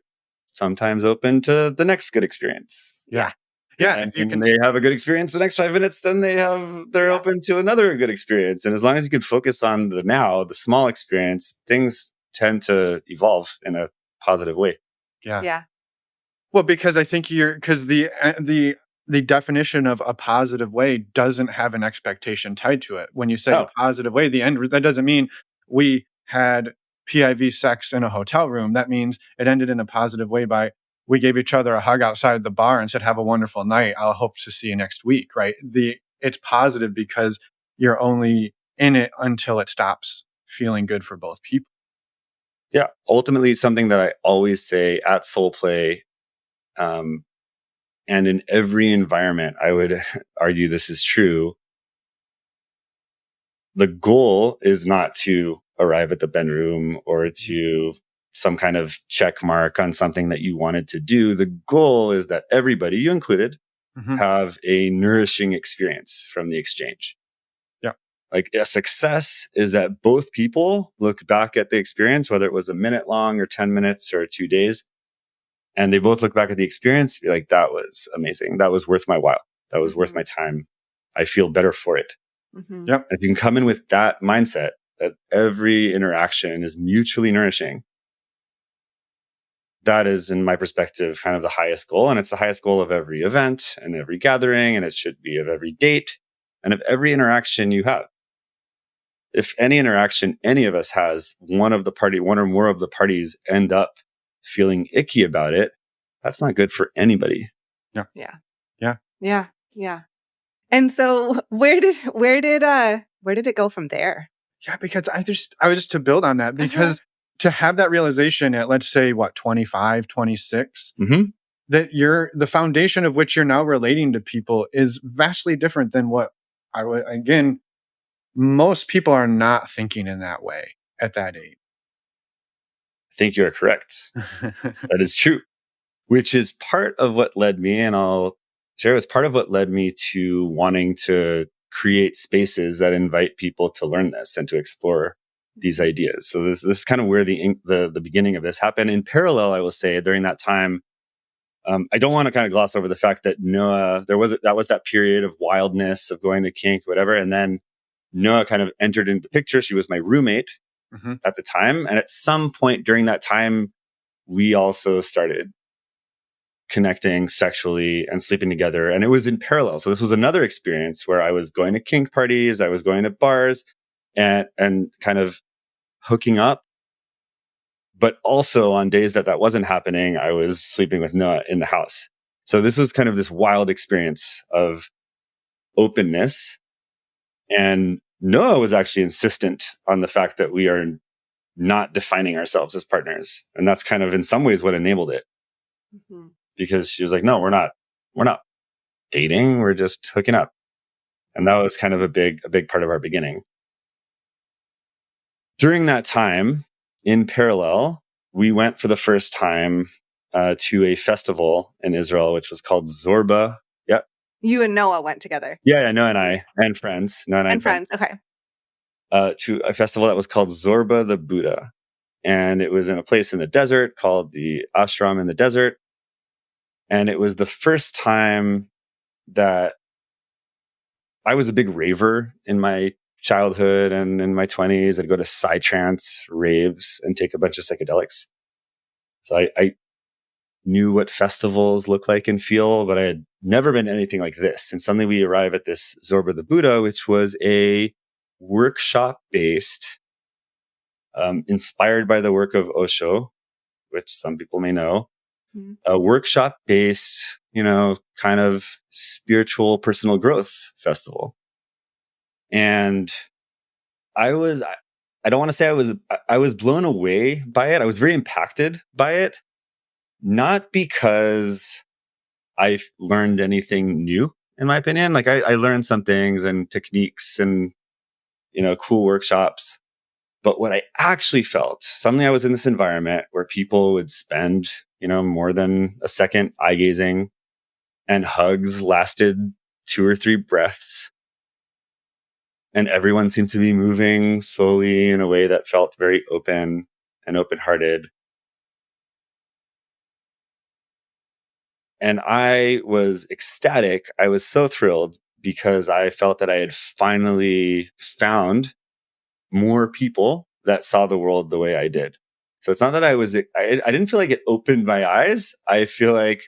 sometimes open to the next good experience. Yeah. And if they have a good experience the next 5 minutes, then they're open to another good experience. And as long as you can focus on the now, the small experience, things tend to evolve in a positive way. Yeah. Well, because I think the definition of a positive way doesn't have an expectation tied to it. When you say a positive way, the end, that doesn't mean we had PIV sex in a hotel room. That means it ended in a positive way by we gave each other a hug outside the bar and said, have a wonderful night. I'll hope to see you next week, right? It's positive because you're only in it until it stops feeling good for both people. Yeah. Ultimately, something that I always say at SoulPlay, and in every environment, I would argue this is true. The goal is not to arrive at the bedroom or to some kind of check mark on something that you wanted to do. The goal is that everybody, you included, have a nourishing experience from the exchange. Yeah. Like a success is that both people look back at the experience, whether it was a minute long or 10 minutes or 2 days, and they both look back at the experience, be like, that was amazing. That was worth my while. That was worth my time. I feel better for it. Yep. If you can come in with that mindset, that every interaction is mutually nourishing. That is, in my perspective, kind of the highest goal. And it's the highest goal of every event and every gathering. And it should be of every date and of every interaction you have. If any interaction any of us has, one or more of the parties end up feeling icky about it, that's not good for anybody. Yeah. And so where did it go from there? Yeah, because I was just to build on that, because to have that realization at, let's say, 25, 26, that the foundation of which you're now relating to people is vastly different than what again, most people are not thinking in that way at that age. I think you are correct. That is true, which is part of what led me, and I'll share, it's part of what led me to wanting to create spaces that invite people to learn this and to explore these ideas. So this is kind of where the beginning of this happened. In parallel, I will say, during that time, I don't want to kind of gloss over the fact that Noah, that was that period of wildness of going to kink, whatever, and then Noah kind of entered into the picture. She was my roommate at the time, and at some point during that time, we also started connecting sexually and sleeping together, and it was in parallel. So this was another experience where I was going to kink parties, I was going to bars, and kind of hooking up. But also on days that wasn't happening, I was sleeping with Noah in the house. So this was kind of this wild experience of openness. And Noah was actually insistent on the fact that we are not defining ourselves as partners. And that's kind of in some ways what enabled it. Because she was like, no, we're not dating. We're just hooking up. And that was kind of a big part of our beginning. During that time, in parallel, we went for the first time to a festival in Israel, which was called Zorba. Yeah. You and Noah went together. Yeah, Noah and I, and friends. Noah and I. And friends, okay. To a festival that was called Zorba the Buddha. And it was in a place in the desert called the Ashram in the Desert. And it was the first time that I was a big raver in my childhood and in my 20s. I'd go to psytrance raves and take a bunch of psychedelics. So I knew what festivals look like and feel, but I had never been anything like this. And suddenly we arrive at this Zorba the Buddha, which was a workshop-based, inspired by the work of Osho, which some people may know, a workshop-based, kind of spiritual personal growth festival. And I don't want to say I was blown away by it. I was very impacted by it, not because I learned anything new, in my opinion. Like I learned some things and techniques and, cool workshops. But what I actually felt, suddenly I was in this environment where people would spend, more than a second eye gazing, and hugs lasted 2 or 3 breaths. And everyone seemed to be moving slowly in a way that felt very open and open-hearted. And I was ecstatic. I was so thrilled because I felt that I had finally found more people that saw the world the way I did. So it's not that I didn't feel like it opened my eyes. I feel like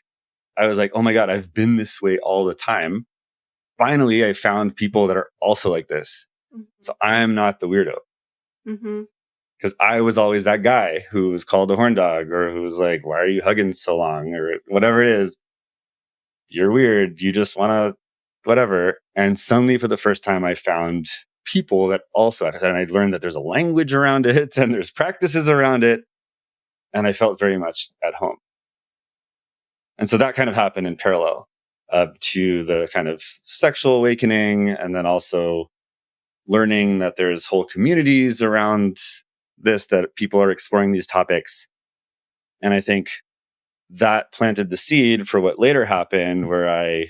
I was like, oh my God, I've been this way all the time. Finally, I found people that are also like this. So I'm not the weirdo. Because I was always that guy who was called a horn dog, or who was like, why are you hugging so long? Or whatever it is. You're weird. You just want to, whatever. And suddenly for the first time, I found people that also, and I learned that there's a language around it and there's practices around it. And I felt very much at home. And so that kind of happened in parallel to the kind of sexual awakening, and then also learning that there's whole communities around this, that people are exploring these topics. And I think that planted the seed for what later happened, where I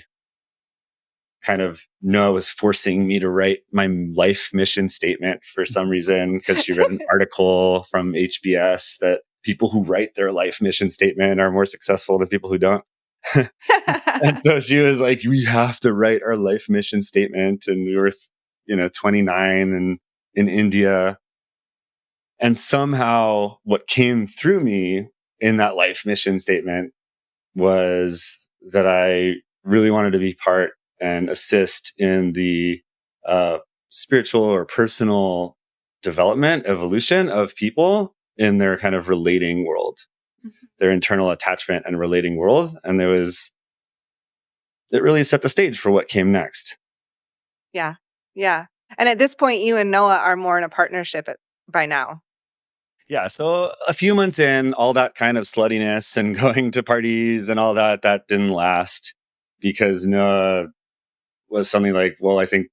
kind of, Noah was forcing me to write my life mission statement for some reason, because she read an article from HBS that people who write their life mission statement are more successful than people who don't. And so she was like, we have to write our life mission statement. And we were, 29 and in India. And somehow what came through me in that life mission statement was that I really wanted to be part and assist in the spiritual or personal development, evolution of people in their kind of relating world, their internal attachment and relating world. And it really set the stage for what came next. Yeah. Yeah. And at this point, you and Noah are more in a partnership by now. Yeah. So a few months in, all that kind of sluttiness and going to parties and all that didn't last, because Noah was something like, well, I think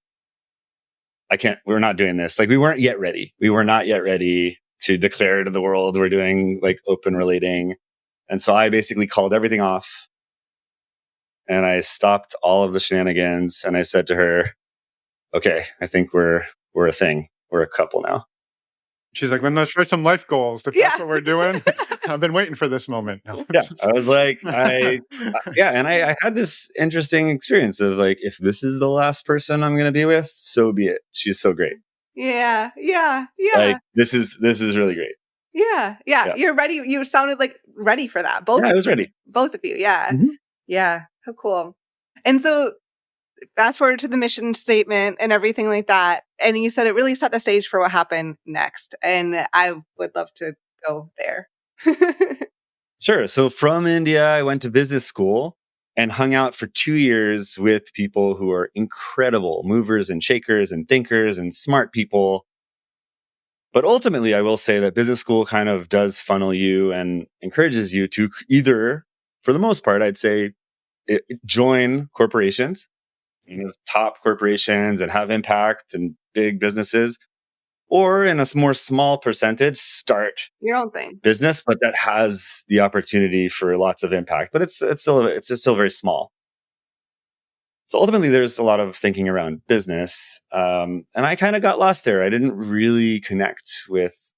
we're not doing this. Like, we weren't yet ready. We were not yet ready to declare to the world we're doing like open relating. And so I basically called everything off and I stopped all of the shenanigans. And I said to her, okay, I think we're a thing. We're a couple now. She's like, then let's write some life goals. If that's what we're doing. I've been waiting for this moment. No. Yeah. I was like, and I had this interesting experience of like, if this is the last person I'm going to be with, so be it. She's so great. Yeah. Yeah. Yeah. Like, this is really great. Yeah. You're ready. You sounded like ready for that. I was ready. Both of you. Yeah. Mm-hmm. Yeah. How cool. And so fast forward to the mission statement and everything like that. And you said it really set the stage for what happened next. And I would love to go there. Sure. So from India, I went to business school and hung out for 2 years with people who are incredible movers and shakers and thinkers and smart people. But ultimately, I will say that business school kind of does funnel you and encourages you to either, for the most part, I'd say, join corporations, top corporations, and have impact and big businesses, or in a more small percentage, start your own thing business, but that has the opportunity for lots of impact. But it's still very small. So ultimately, there's a lot of thinking around business, and I kind of got lost there. I didn't really connect with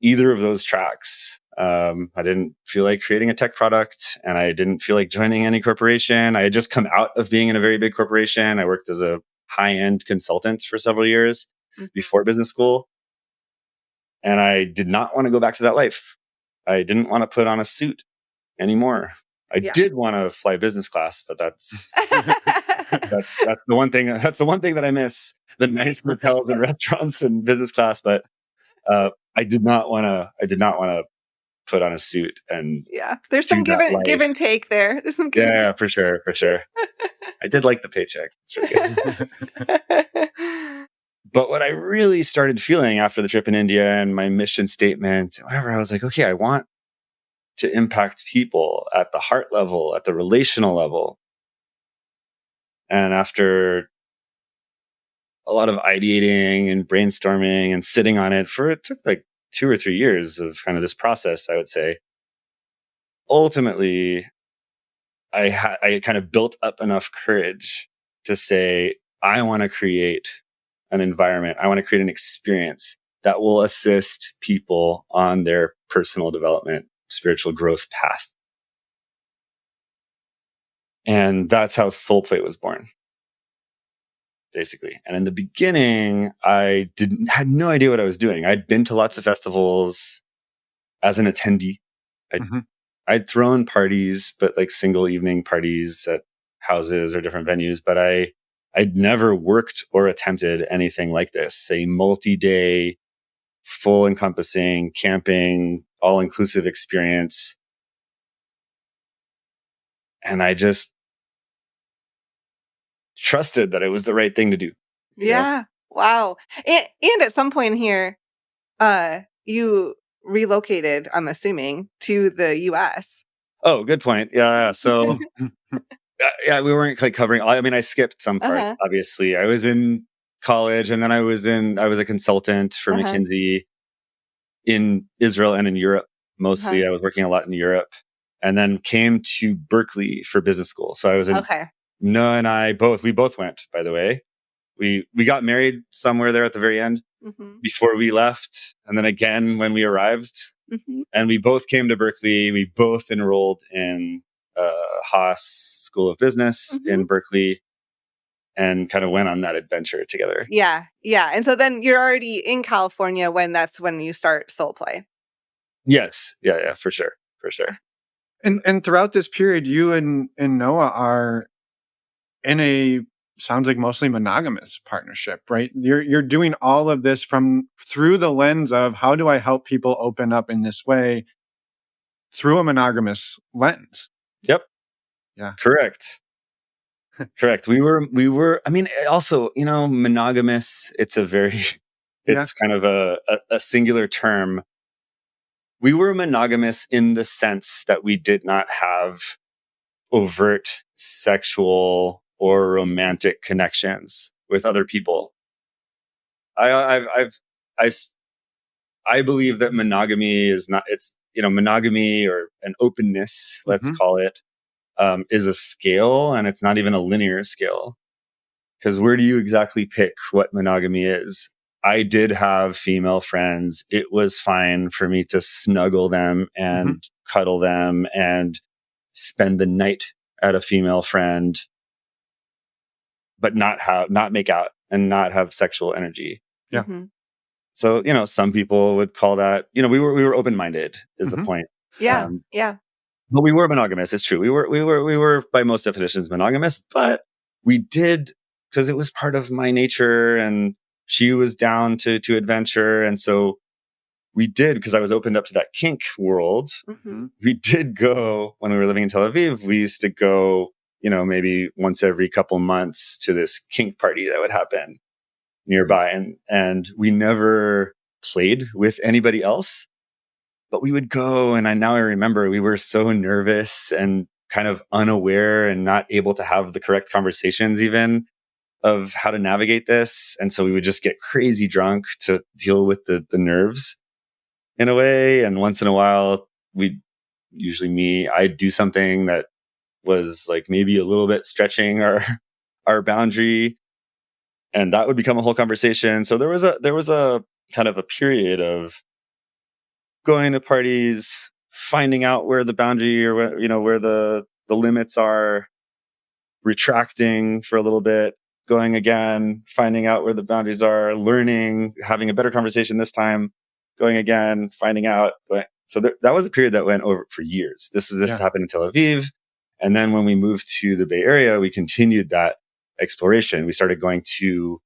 either of those tracks. I didn't feel like creating a tech product, and I didn't feel like joining any corporation. I had just come out of being in a very big corporation. I worked as a high-end consultant for several years before business school. And I did not want to go back to that life. I didn't want to put on a suit anymore. I did want to fly business class, but that's the one thing. That's the one thing that I miss: the nice hotels and restaurants and business class. But I did not want to put on a suit and there's some give and take there. There's some give and take. For sure. I did like the paycheck. It's really good. But what I really started feeling after the trip in India and my mission statement, whatever, I was like, okay, I want to impact people at the heart level, at the relational level. And after a lot of ideating and brainstorming and sitting on it it took like 2 or 3 years of kind of this process, I would say. Ultimately, I kind of built up enough courage to say, I want to create an environment. I want to create an experience that will assist people on their personal development, spiritual growth path. And that's how SoulPlay was born, basically. And in the beginning, I had no idea what I was doing. I'd been to lots of festivals as an attendee. I'd thrown parties, but like single evening parties at houses or different venues. But I'd never worked or attempted anything like this, a multi-day, full encompassing, camping, all-inclusive experience. And I just trusted that it was the right thing to do. Yeah. Wow. And at some point here, you relocated, I'm assuming, to the US. Oh, good point. Yeah. So we weren't like covering all, I mean, I skipped some parts, obviously. I was in college and then I was a consultant for McKinsey in Israel and in Europe. Mostly I was working a lot in Europe, and then came to Berkeley for business school. So I was in, Noah and we both went, by the way. We got married somewhere there at the very end before we left. And then again, when we arrived, and we both came to Berkeley, we both enrolled in Haas School of Business in Berkeley. and kind of went on that adventure together. Yeah. Yeah. And so then you're already in California that's when you start SoulPlay. Yes. Yeah, for sure. For sure. And throughout this period, you and Noah are in a sounds like mostly monogamous partnership, right? You're doing all of this through the lens of how do I help people open up in this way through a monogamous lens. Yep. Yeah. Correct. Correct. We were, I mean, also, monogamous, it's kind of a singular term. We were monogamous in the sense that we did not have overt sexual or romantic connections with other people. I believe that monogamy is not, monogamy or an openness, let's call it, is a scale, and it's not even a linear scale. Because where do you exactly pick what monogamy is? I did have female friends. It was fine for me to snuggle them and cuddle them and spend the night at a female friend, but not make out and not have sexual energy. Yeah. Mm-hmm. So, some people would call that, we were open-minded is the point. Yeah. Yeah. But we were monogamous. It's true. We were by most definitions monogamous, but we did, because it was part of my nature and she was down to adventure. And so we did, because I was opened up to that kink world. Mm-hmm. We did go, when we were living in Tel Aviv, we used to go, maybe once every couple months to this kink party that would happen nearby. And we never played with anybody else, but we would go. And I remember we were so nervous and kind of unaware and not able to have the correct conversations even of how to navigate this. And so we would just get crazy drunk to deal with the nerves in a way. And once in a while, I'd do something that was like maybe a little bit stretching our boundary, and that would become a whole conversation. So there was a kind of a period of going to parties, finding out where the boundary or where the limits are, retracting for a little bit, going again, finding out where the boundaries are, learning, having a better conversation this time, going again, finding out. So that was a period that went over for years. This happened in Tel Aviv. And then when we moved to the Bay Area, we continued that exploration. We started going to,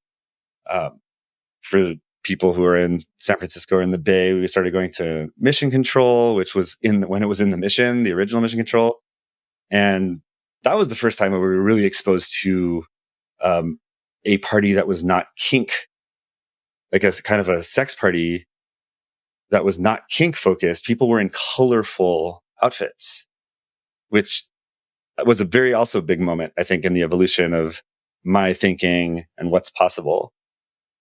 for people who are in San Francisco or in the Bay, we started going to Mission Control, which was when it was in the Mission, the original Mission Control. And that was the first time where we were really exposed to a party that was not kink, like a kind of a sex party that was not kink focused. People were in colorful outfits, which was a very also big moment, I think, in the evolution of my thinking and what's possible.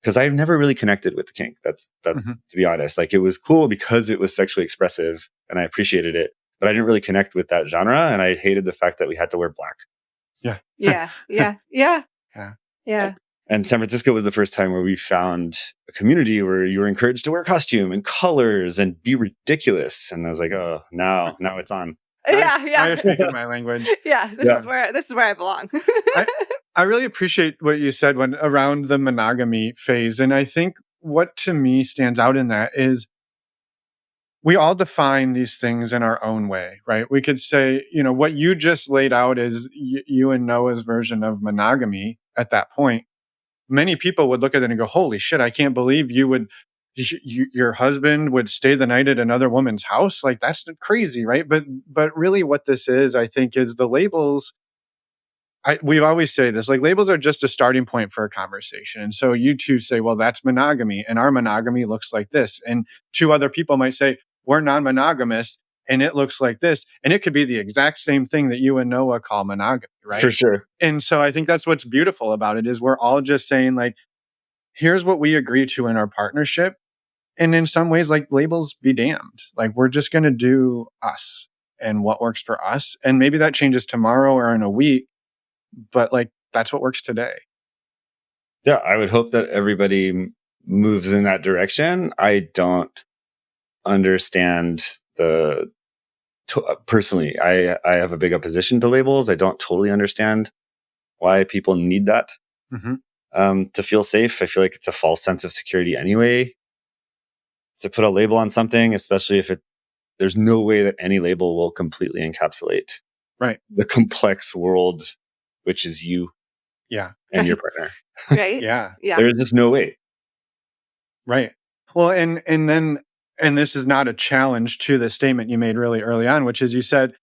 Because I've never really connected with the kink. That's to be honest. Like, it was cool because it was sexually expressive and I appreciated it, but I didn't really connect with that genre, and I hated the fact that we had to wear black. Yeah. Yeah. Yeah. Yeah. Yeah. Yeah. And San Francisco was the first time where we found a community where you were encouraged to wear costume and colors and be ridiculous. And I was like, oh, now it's on. Yeah. Yeah. You're speaking my language. Yeah. This is where I belong. I really appreciate what you said around the monogamy phase. And I think what to me stands out in that is we all define these things in our own way, right? We could say, what you just laid out is you and Noah's version of monogamy at that point. Many people would look at it and go, holy shit, I can't believe your husband would stay the night at another woman's house. Like, that's crazy, right? But really what this is, I think, is the labels. We always say this, like, labels are just a starting point for a conversation. And so you two say, well, that's monogamy, and our monogamy looks like this. And two other people might say, we're non-monogamous, and it looks like this. And it could be the exact same thing that you and Noah call monogamy, right? For sure. And so I think that's what's beautiful about it, is we're all just saying, like, here's what we agree to in our partnership. And in some ways, like, labels be damned. Like, we're just going to do us and what works for us. And maybe that changes tomorrow or in a week, but like, that's what works today. Yeah, I would hope that everybody moves in that direction. I don't understand personally, I have a big opposition to labels. I don't totally understand why people need that. Mm-hmm. To feel safe. I feel like it's a false sense of security anyway. To put a label on something, especially if there's no way that any label will completely encapsulate Right. the complex world, which is you Yeah. and your partner. Right. Yeah. Yeah. There's just no way. Right. Well, and this is not a challenge to the statement you made really early on, which is you said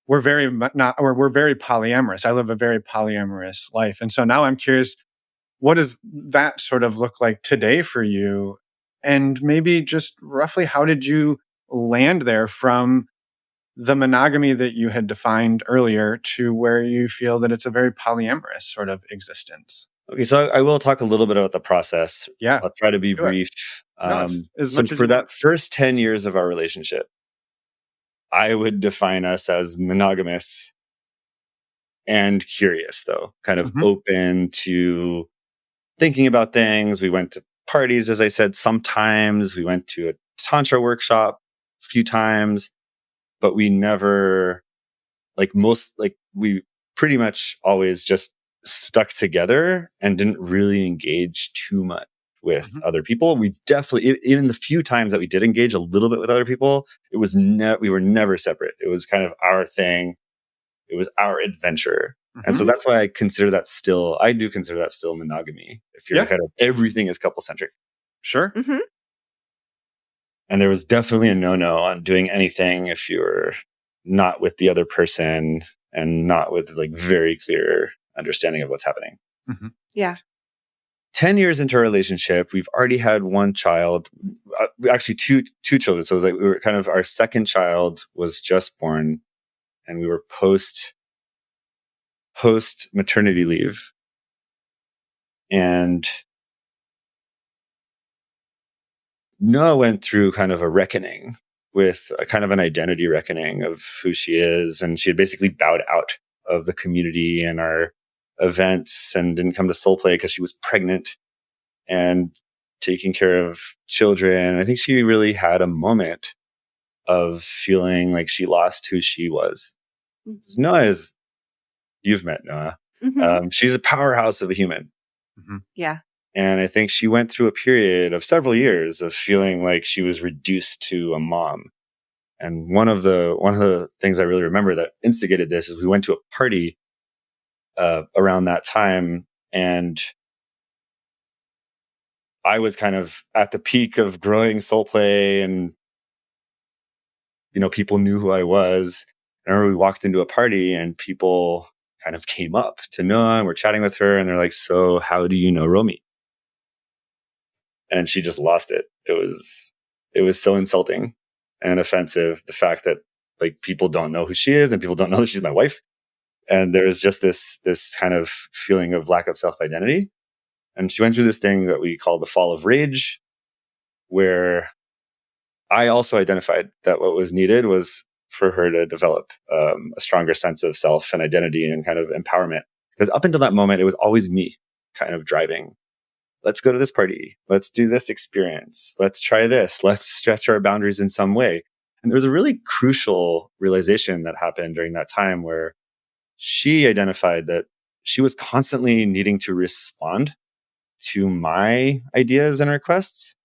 we're very we're very polyamorous. I live a very polyamorous life, and so now I'm curious, what does that sort of look like today for you, and maybe just roughly how did you land there from the monogamy that you had defined earlier to where you feel that it's a very polyamorous sort of existence? Okay, so I will talk a little bit about the process. Yeah, I'll try to be do it. brief. No, as So much as for you want. that first 10 years of our relationship, I would define us as monogamous and curious, though, kind of Mhm. open to thinking about things. We went to parties, as I said, sometimes. We went to a Tantra workshop a few times, but we never, we pretty much always just stuck together and didn't really engage too much with Mhm. other people. We definitely, even the few times that we did engage a little bit with other people, it was we were never separate. It was kind of our thing. It was our adventure. And so Mhm. that's why I do consider that still monogamy. If you're Yeah, kind of everything is couple centric. sure. Mm-hmm. And there was definitely a no on doing anything if you're not with the other person and not with like very clear understanding of what's happening. Mhm. Yeah. 10 years into our relationship, we've already had one child, actually two children. So it was like our second child was just born and we were post maternity leave. And Noah went through kind of a reckoning with a kind of an identity reckoning of who she is. And she had basically bowed out of the community and our events and didn't come to SoulPlay because she was pregnant and taking care of children. I think she really had a moment of feeling like she lost who she was. Noah you've met Noah. Mm-hmm. She's a powerhouse of a human. Mhm. Yeah. And I think she went through a period of several years of feeling like she was reduced to a mom. And one of the things I really remember that instigated this is we went to a party around that time, and I was kind of at the peak of growing SoulPlay, and people knew who I was. I remember we walked into a party, and people kind of came up to Noah, and we're chatting with her, and they're like, "So, how do you know Romi?" And she just lost it. It was so insulting and offensive. The fact that like people don't know who she is and people don't know that she's my wife. And there's just this kind of feeling of lack of self-identity. And she went through this thing that we call the fall of rage, where I also identified that what was needed was for her to develop a stronger sense of self and identity and kind of empowerment. Because up until that moment, it was always me kind of driving. Let's go to this party. Let's do this experience. Let's try this. Let's stretch our boundaries in some way. And there was a really crucial realization that happened during that time where she identified that she was constantly needing to respond to my ideas and requests,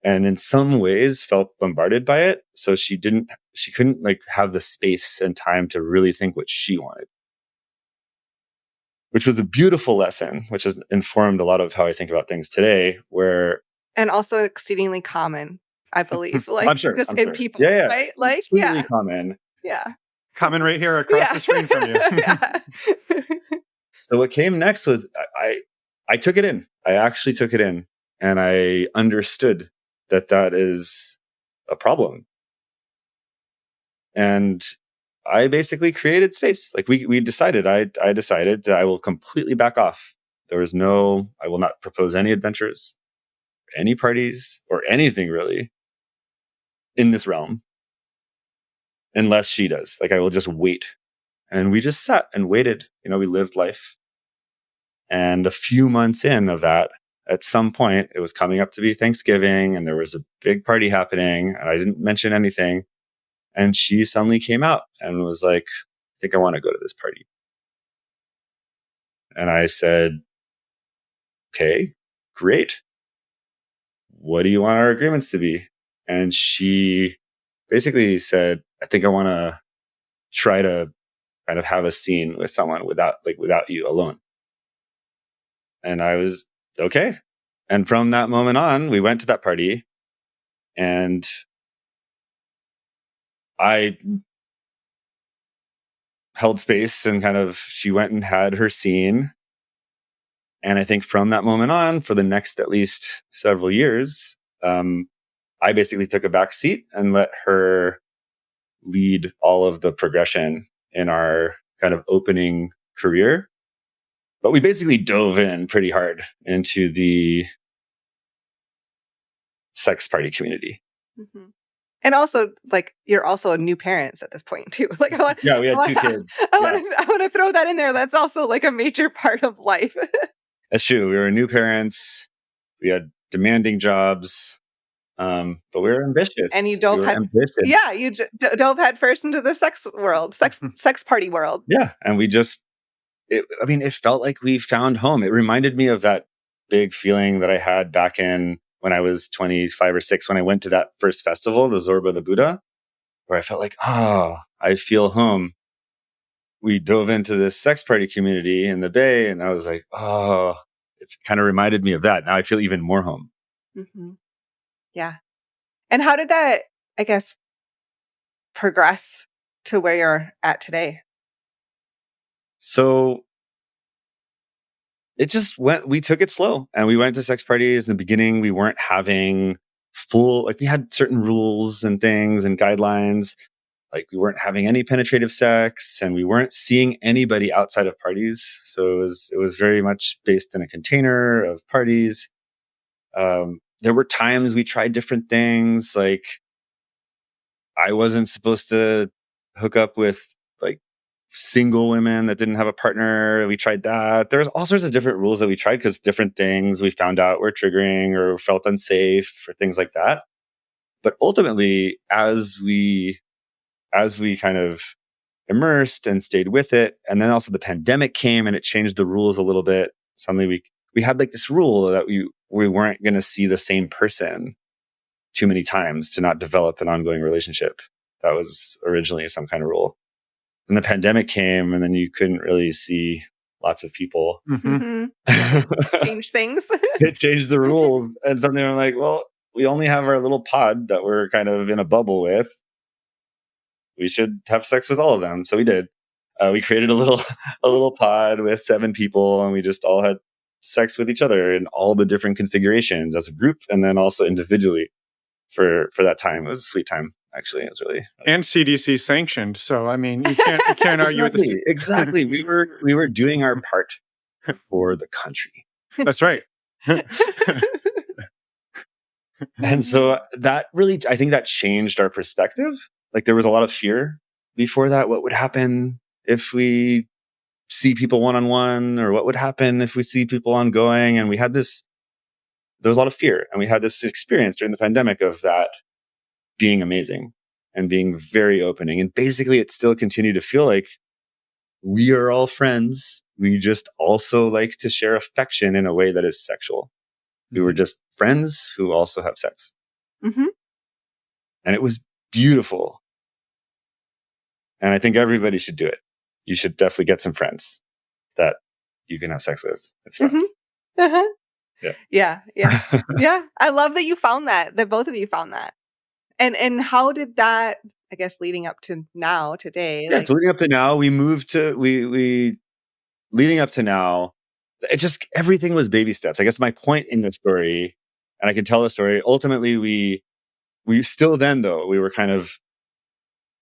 and in some ways felt bombarded by it. So she couldn't like have the space and time to really think what she wanted, which was a beautiful lesson, which has informed a lot of how I think about things today, where And also exceedingly common, I believe. Like I'm sure. just I'm in sure. people, Yeah, yeah. right? Like, Completely yeah. common. Yeah. Coming right here across the screen from you. Yeah. So what came next was I took it in. I actually took it in, and I understood that is a problem. And I basically created space. Like we decided, I decided that I will completely back off. I will not propose any adventures, any parties, or anything really in this realm unless she does. Like I will just wait. And we just sat and waited. We lived life. And a few months in of that, at some point, it was coming up to be Thanksgiving and there was a big party happening and I didn't mention anything. And she suddenly came out and was like, I think I want to go to this party. And I said, okay, great. What do you want our agreements to be? And she basically said, I think I want to try to kind of have a scene with someone without you alone. And I was okay. And from that moment on, we went to that party and I held space and kind of, she went and had her scene. And I think from that moment on, for the next at least several years, I basically took a back seat and let her lead all of the progression in our kind of opening career. But we basically dove in pretty hard into the sex party community. Mm-hmm. And also, like, you're also new parents at this point too. Like, Yeah, we had 2 kids. I want to throw that in there. That's also like a major part of life. That's true. We were new parents. We had demanding jobs, but we were ambitious. And you dove dove head first into the sex world, sex party world. Yeah, and we just, it felt like we found home. It reminded me of that big feeling that I had back in when I was 25 or 6, when I went to that first festival, the Zorba the Buddha, where I felt like, I feel home. We dove into this sex party community in the Bay, and I was like, it kind of reminded me of that. Now I feel even more home. Mm-hmm. Yeah. And how did that, I guess, progress to where you're at today? So we took it slow and we went to sex parties. In the beginning, we weren't having we had certain rules and things and guidelines. Like we weren't having any penetrative sex and we weren't seeing anybody outside of parties. So it was very much based in a container of parties. There were times we tried different things. Like I wasn't supposed to hook up with like single women that didn't have a partner. We tried that. There was all sorts of different rules that we tried because different things we found out were triggering or felt unsafe or things like that. But ultimately, as we kind of immersed and stayed with it, and then also the pandemic came and it changed the rules a little bit. Suddenly we had like this rule that we weren't going to see the same person too many times to not develop an ongoing relationship. That was originally some kind of rule. And the pandemic came and then you couldn't really see lots of people. Mm-hmm. Change things. It changed the rules. And suddenly I'm like, well, we only have our little pod that we're kind of in a bubble with. We should have sex with all of them. So we did. We created a little pod with 7 people and we just all had sex with each other in all the different configurations as a group and then also individually for that time. It was a sweet time. Actually, it was really and CDC sanctioned. So I mean, you can't argue with this. Exactly. We were doing our part for the country. That's right. And so that really, I think that changed our perspective. Like there was a lot of fear before that. What would happen if we see people one-on-one, or what would happen if we see people ongoing? And there was a lot of fear, and we had this experience during the pandemic of that being amazing and being very opening. And basically it still continued to feel like we are all friends. We just also like to share affection in a way that is sexual. We were just friends who also have sex. Mm-hmm. And it was beautiful. And I think everybody should do it. You should definitely get some friends that you can have sex with. It's fun. Mm-hmm. Uh-huh. Yeah. Yeah. I love that you found that both of you found that. And how did that, I guess, leading up to now, today? Yeah, so leading up to now, we moved to, leading up to now, it just, everything was baby steps. I guess my point in the story, and I can tell the story, ultimately we still then though, we were kind of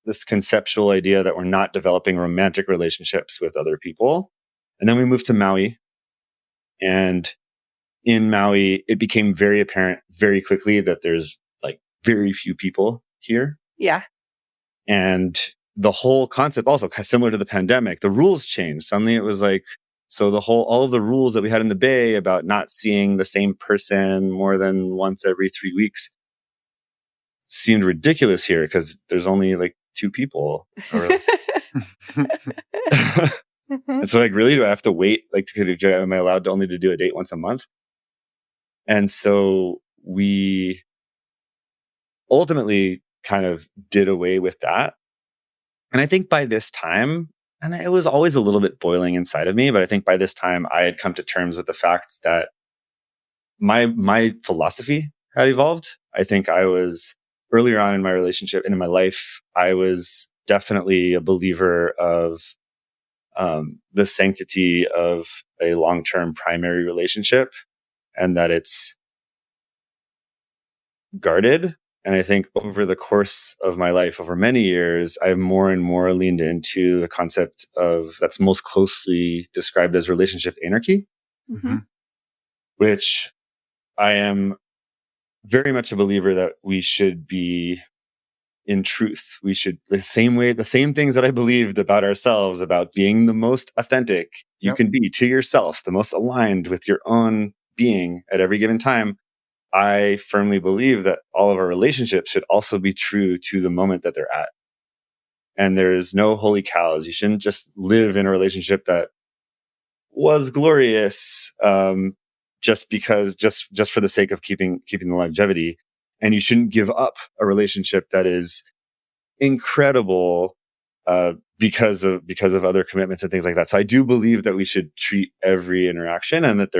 this conceptual idea that we're not developing romantic relationships with other people. And then we moved to Maui. And in Maui, it became very apparent very quickly that there's like very few people here. Yeah. And the whole concept also kind of similar to the pandemic, the rules changed. Suddenly it was like, so all of the rules that we had in the Bay about not seeing the same person more than once every 3 weeks seemed ridiculous here because there's only like 2 people. And so like, really, do I have to wait? Like, am I allowed to only to do a date once a month? And so we ultimately kind of did away with that. And I think by this time, and it was always a little bit boiling inside of me, but I think by this time I had come to terms with the fact that my philosophy had evolved. I think I was earlier on in my relationship and in my life, I was definitely a believer of the sanctity of a long-term primary relationship and that it's guarded. And I think over the course of my life, over many years, I've more and more leaned into the concept of that's most closely described as relationship anarchy, Mm-hmm. which I am very much a believer that we should be in truth. We should, the same things that I believed about ourselves, about being the most authentic you can be to yourself, the most aligned with your own being at every given time. I firmly believe that all of our relationships should also be true to the moment that they're at. And there's no holy cows. You shouldn't just live in a relationship that was glorious, just for the sake of keeping the longevity. And you shouldn't give up a relationship that is incredible, because of other commitments and things like that. So I do believe that we should treat every interaction and that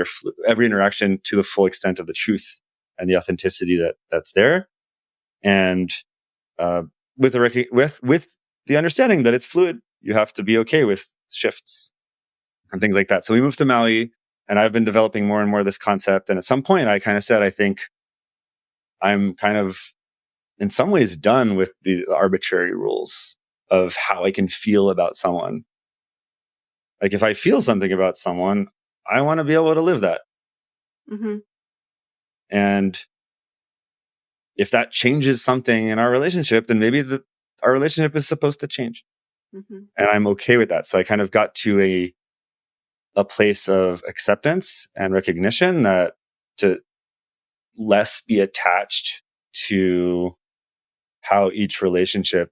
every interaction to the full extent of the truth and the authenticity that's there, and with the understanding that it's fluid. You have to be okay with shifts and things like that. So we moved to Maui, and I've been developing more and more this concept. And at some point, I kind of said, I think I'm kind of in some ways done with the arbitrary rules of how I can feel about someone. Like if I feel something about someone, I want to be able to live that. Mm-hmm. And if that changes something in our relationship, then maybe our relationship is supposed to change. Mm-hmm. And I'm okay with that. So I kind of got to a place of acceptance and recognition that to less be attached to how each relationship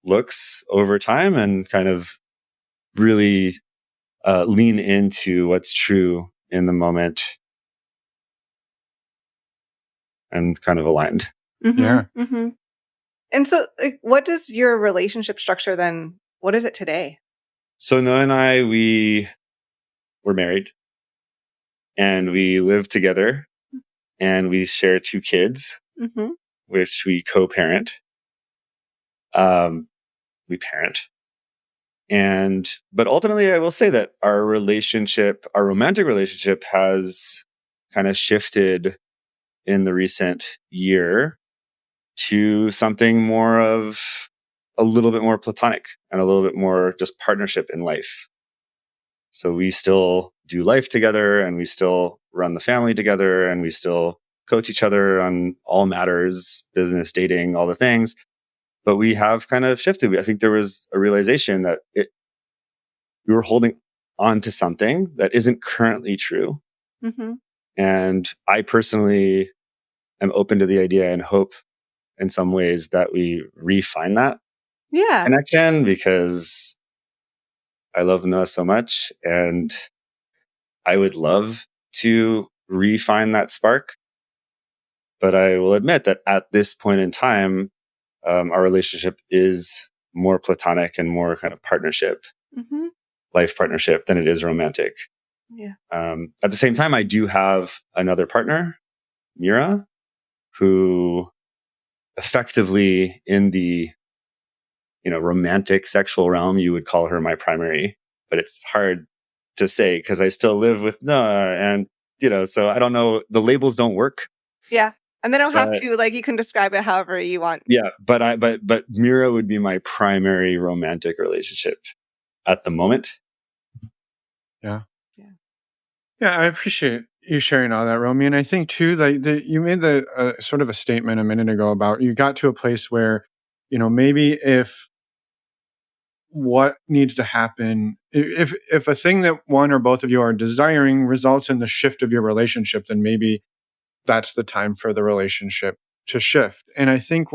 looks over time and kind of really lean into what's true in the moment and kind of aligned. Mm-hmm. Yeah. Mm-hmm. And so, like, what does your relationship structure then? What is it today? So Noah and I, we were married and we live together and we share 2 kids, Mm-hmm. which we co-parent. We parent. But ultimately, I will say that our romantic relationship has kind of shifted in the recent year to something more of a little bit more platonic and a little bit more just partnership in life. So we still do life together and we still run the family together and we still coach each other on all matters, business, dating, all the things. But we have kind of shifted. I think there was a realization that we were holding on to something that isn't currently true. Mm-hmm. And I personally am open to the idea and hope in some ways that we refine that Yeah. connection, because I love Noah so much and I would love to refine that spark. But I will admit that at this point in time, our relationship is more platonic and more kind of partnership, Mm-hmm. life partnership, than it is romantic. Yeah. At the same time, I do have another partner, Mira, who effectively in the romantic sexual realm, you would call her my primary, but it's hard to say because I still live with Noah, and so I don't know. The labels don't work. Yeah. And they don't have But to, like, you can describe it however you want. yeah, but Mira would be my primary romantic relationship at the moment. Yeah. Yeah. Yeah, I appreciate you sharing all that, Romy. And I think too, like you made the sort of a statement a minute ago about you got to a place where, maybe if what needs to happen, if a thing that one or both of you are desiring results in the shift of your relationship, then maybe that's the time for the relationship to shift. And I think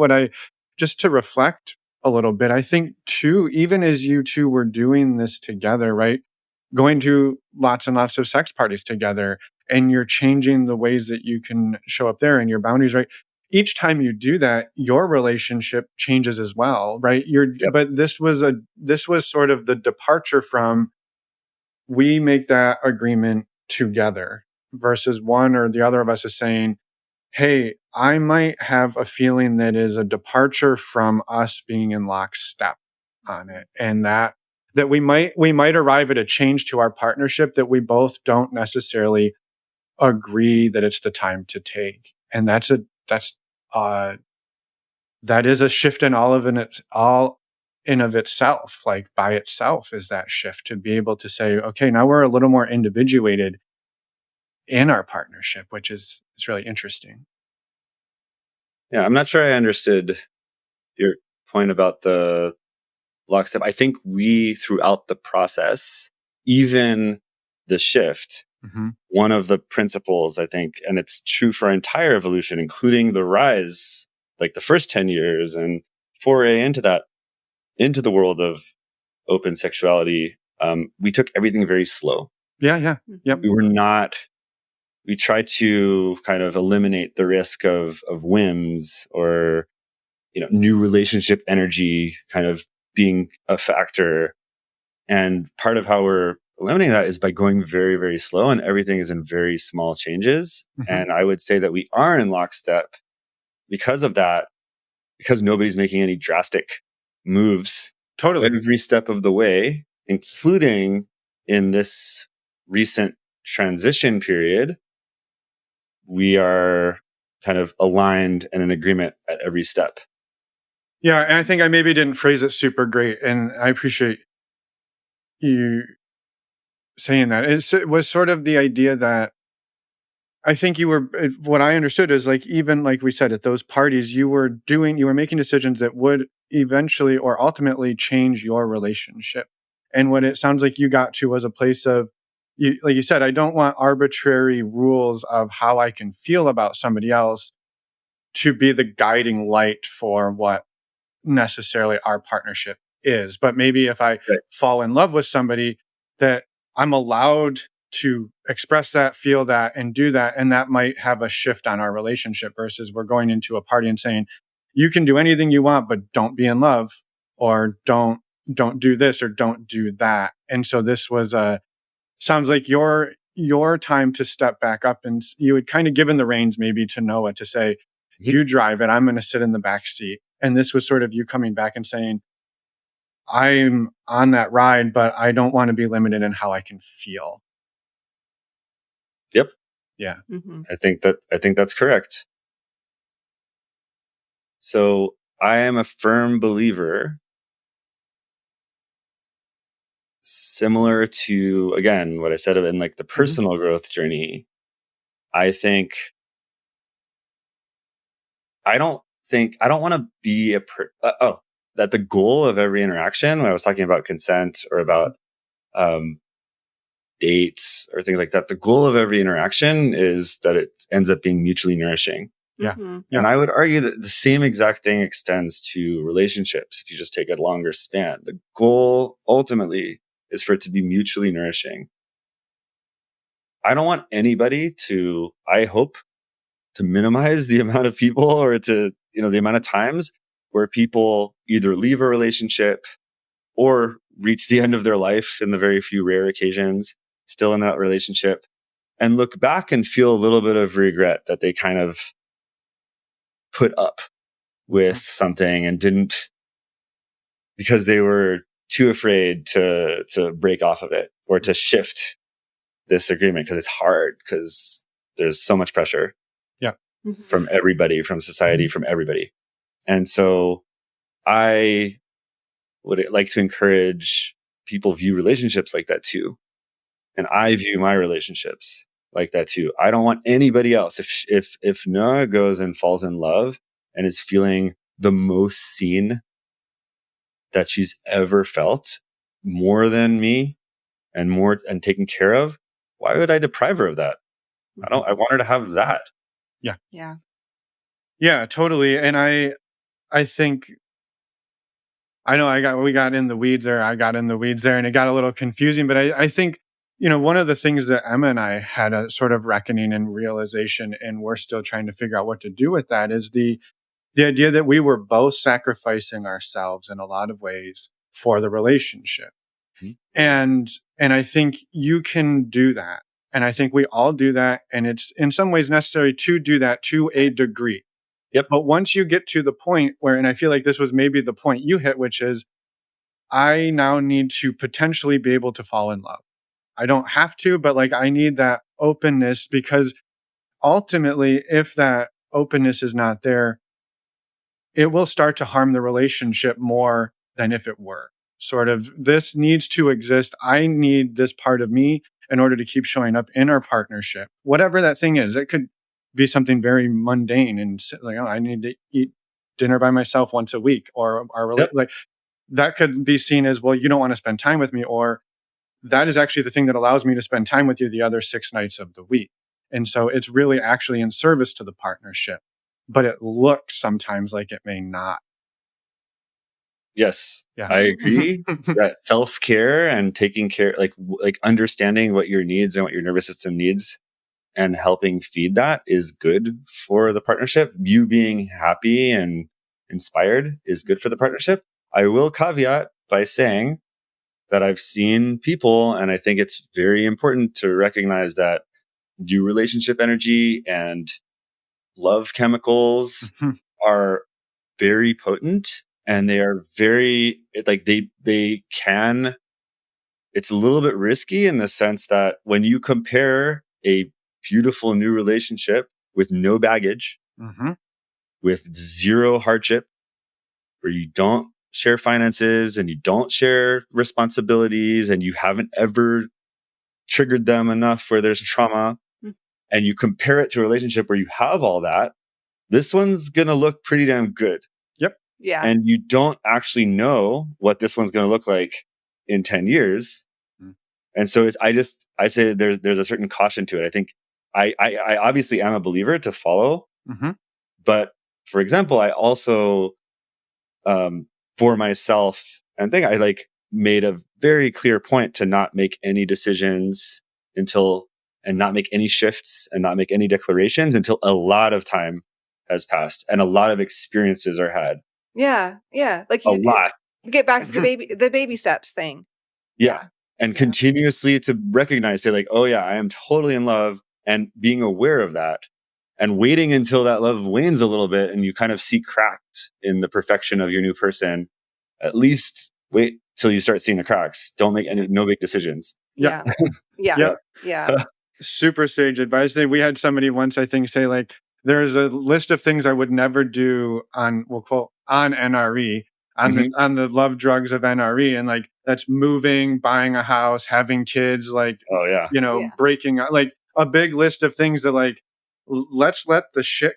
just to reflect a little bit, I think too, even as you two were doing this together, right? going to lots and lots of sex parties together, and you're changing the ways that you can show up there and your boundaries, right? Each time you do that, your relationship changes as well, right? Yep. But this was sort of the departure from, we make that agreement together, versus one or the other of us is saying, hey, I might have a feeling that is a departure from us being in lockstep on it. And that we might arrive at a change to our partnership that we both don't necessarily agree that it's the time to take. And uh that is a shift in all in of itself, like by itself is that shift to be able to say, okay, now we're a little more individuated in our partnership, which is really interesting. Yeah, I'm not sure I understood your point about the lockstep. I think we, throughout the process, even the shift, Mm-hmm. one of the principles, I think, and it's true for our entire evolution, including the rise, like the first 10 years and foray into the world of open sexuality, we took everything very slow. Yeah. Yep. We tried to kind of eliminate the risk of whims or, new relationship energy kind of being a factor. And part of how we're eliminating that is by going very, very slow, and everything is in very small changes. Mm-hmm. And I would say that we are in lockstep because of that, because nobody's making any drastic moves Totally. every step of the way, including in this recent transition period. We are kind of aligned and in agreement at every step. Yeah, and I think I maybe didn't phrase it super great, and I appreciate you saying that. It was sort of the idea that I think what I understood is, like, even like we said, at those parties, you were making decisions that would eventually or ultimately change your relationship. And what it sounds like you got to was a place of, like you said, I don't want arbitrary rules of how I can feel about somebody else to be the guiding light for what necessarily our partnership is. But maybe if I Right. fall in love with somebody, that I'm allowed to express that, feel that, and do that. And that might have a shift on our relationship, versus we're going into a party and saying, you can do anything you want, but don't be in love, or don't do this, or don't do that. And so this was sounds like your time to step back up, and you had kind of given the reins maybe to Noah to say, you drive it, I'm going to sit in the back seat. And this was sort of you coming back and saying, I'm on that ride, but I don't want to be limited in how I can feel. Yep. Yeah. Mm-hmm. I think that's correct. So I am a firm believer, similar to, again, what I said in like the personal growth journey. I don't want to be that the goal of every interaction, when I was talking about consent or about dates or things like that, the goal of every interaction is that it ends up being mutually nourishing. Yeah. Mm-hmm. Yeah. And I would argue that the same exact thing extends to relationships. If you just take a longer span, the goal ultimately is for it to be mutually nourishing. I don't want anybody to, I hope, to minimize the amount of people or to, the amount of times where people either leave a relationship or reach the end of their life in the very few rare occasions still in that relationship and look back and feel a little bit of regret that they kind of put up with something and didn't, because they were too afraid to break off of it or to shift this agreement, because it's hard, because there's so much pressure from everybody, from society, from everybody. And so I would like to encourage people view relationships like that too. And I view my relationships like that too. I don't want anybody else. If Noah goes and falls in love and is feeling the most seen that she's ever felt, more than me and taken care of, why would I deprive her of that? I want her to have that. Yeah. Yeah. Yeah, totally. And I think I know we got in the weeds there. I got in the weeds there, and it got a little confusing. But I think, one of the things that Emma and I had a sort of reckoning and realization, and we're still trying to figure out what to do with that, is the idea that we were both sacrificing ourselves in a lot of ways for the relationship. Mhm. And I think you can do that. And I think we all do that. And it's in some ways necessary to do that to a degree. Yep. But once you get to the point where, and I feel like this was maybe the point you hit, which is I now need to potentially be able to fall in love. I don't have to, but like I need that openness, because ultimately, if that openness is not there, it will start to harm the relationship more than if it were. Sort of, this needs to exist. I need this part of me in order to keep showing up in our partnership, whatever that thing is. It could be something very mundane and like, oh, I need to eat dinner by myself once a week, or Yep. like that could be seen as, well, you don't want to spend time with me, or that is actually the thing that allows me to spend time with you the other 6 nights of the week. And so it's really actually in service to the partnership, but it looks sometimes like it may not. Yes, Yeah. I agree that self-care and taking care, like understanding what your needs and what your nervous system needs and helping feed that is good for the partnership. You being happy and inspired is good for the partnership. I will caveat by saying that I've seen people, and I think it's very important to recognize that new relationship energy and love chemicals are very potent, and they are very they can, it's a little bit risky in the sense that when you compare a beautiful new relationship with no baggage, Mm-hmm. with zero hardship, where you don't share finances and you don't share responsibilities and you haven't ever triggered them enough where there's trauma, Mm. and you compare it to a relationship where you have all that, this one's going to look pretty damn good. Yep. Yeah. And you don't actually know what this one's going to look like in 10 years. Mm. And so I say there's a certain caution to it. I think I obviously am a believer to follow, Mm-hmm. but for example, I also, for myself, and think I made a very clear point to not make any decisions and not make any shifts and not make any declarations until a lot of time has passed and a lot of experiences are had. Yeah. Yeah. Like A you lot. get back to the baby steps thing. Yeah. And Yeah. continuously to recognize, say like, oh yeah, I am totally in love, and being aware of that and waiting until that love wanes a little bit and you kind of see cracks in the perfection of your new person. At least wait till you start seeing the cracks. Don't make no big decisions. Yeah. Yeah. Yep. Yeah. Super sage advice. We had somebody once, I think, say like, there's a list of things I would never do on, we'll quote, on NRE, on the love drugs of NRE. And like, that's moving, buying a house, having kids, like, Oh yeah. Yeah. breaking up, like a big list of things that like, let's let the shit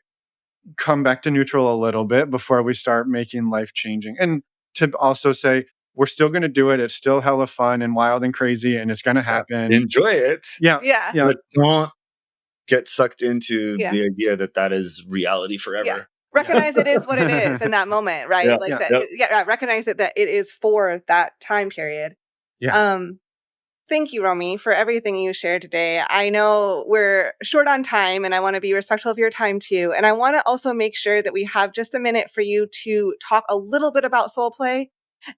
come back to neutral a little bit before we start making life changing. And to also say, we're still going to do it. It's still hella fun and wild and crazy, and it's going to happen. Enjoy it. Yeah. Yeah. Yeah. But don't get sucked into Yeah. the idea that is reality forever. Yeah. Recognize it is what it is in that moment, right? Yeah. Like Yeah. that. Yeah. Recognize that it is for that time period. Yeah. Thank you, Romi, for everything you shared today. I know we're short on time and I want to be respectful of your time too. And I want to also make sure that we have just a minute for you to talk a little bit about SoulPlay.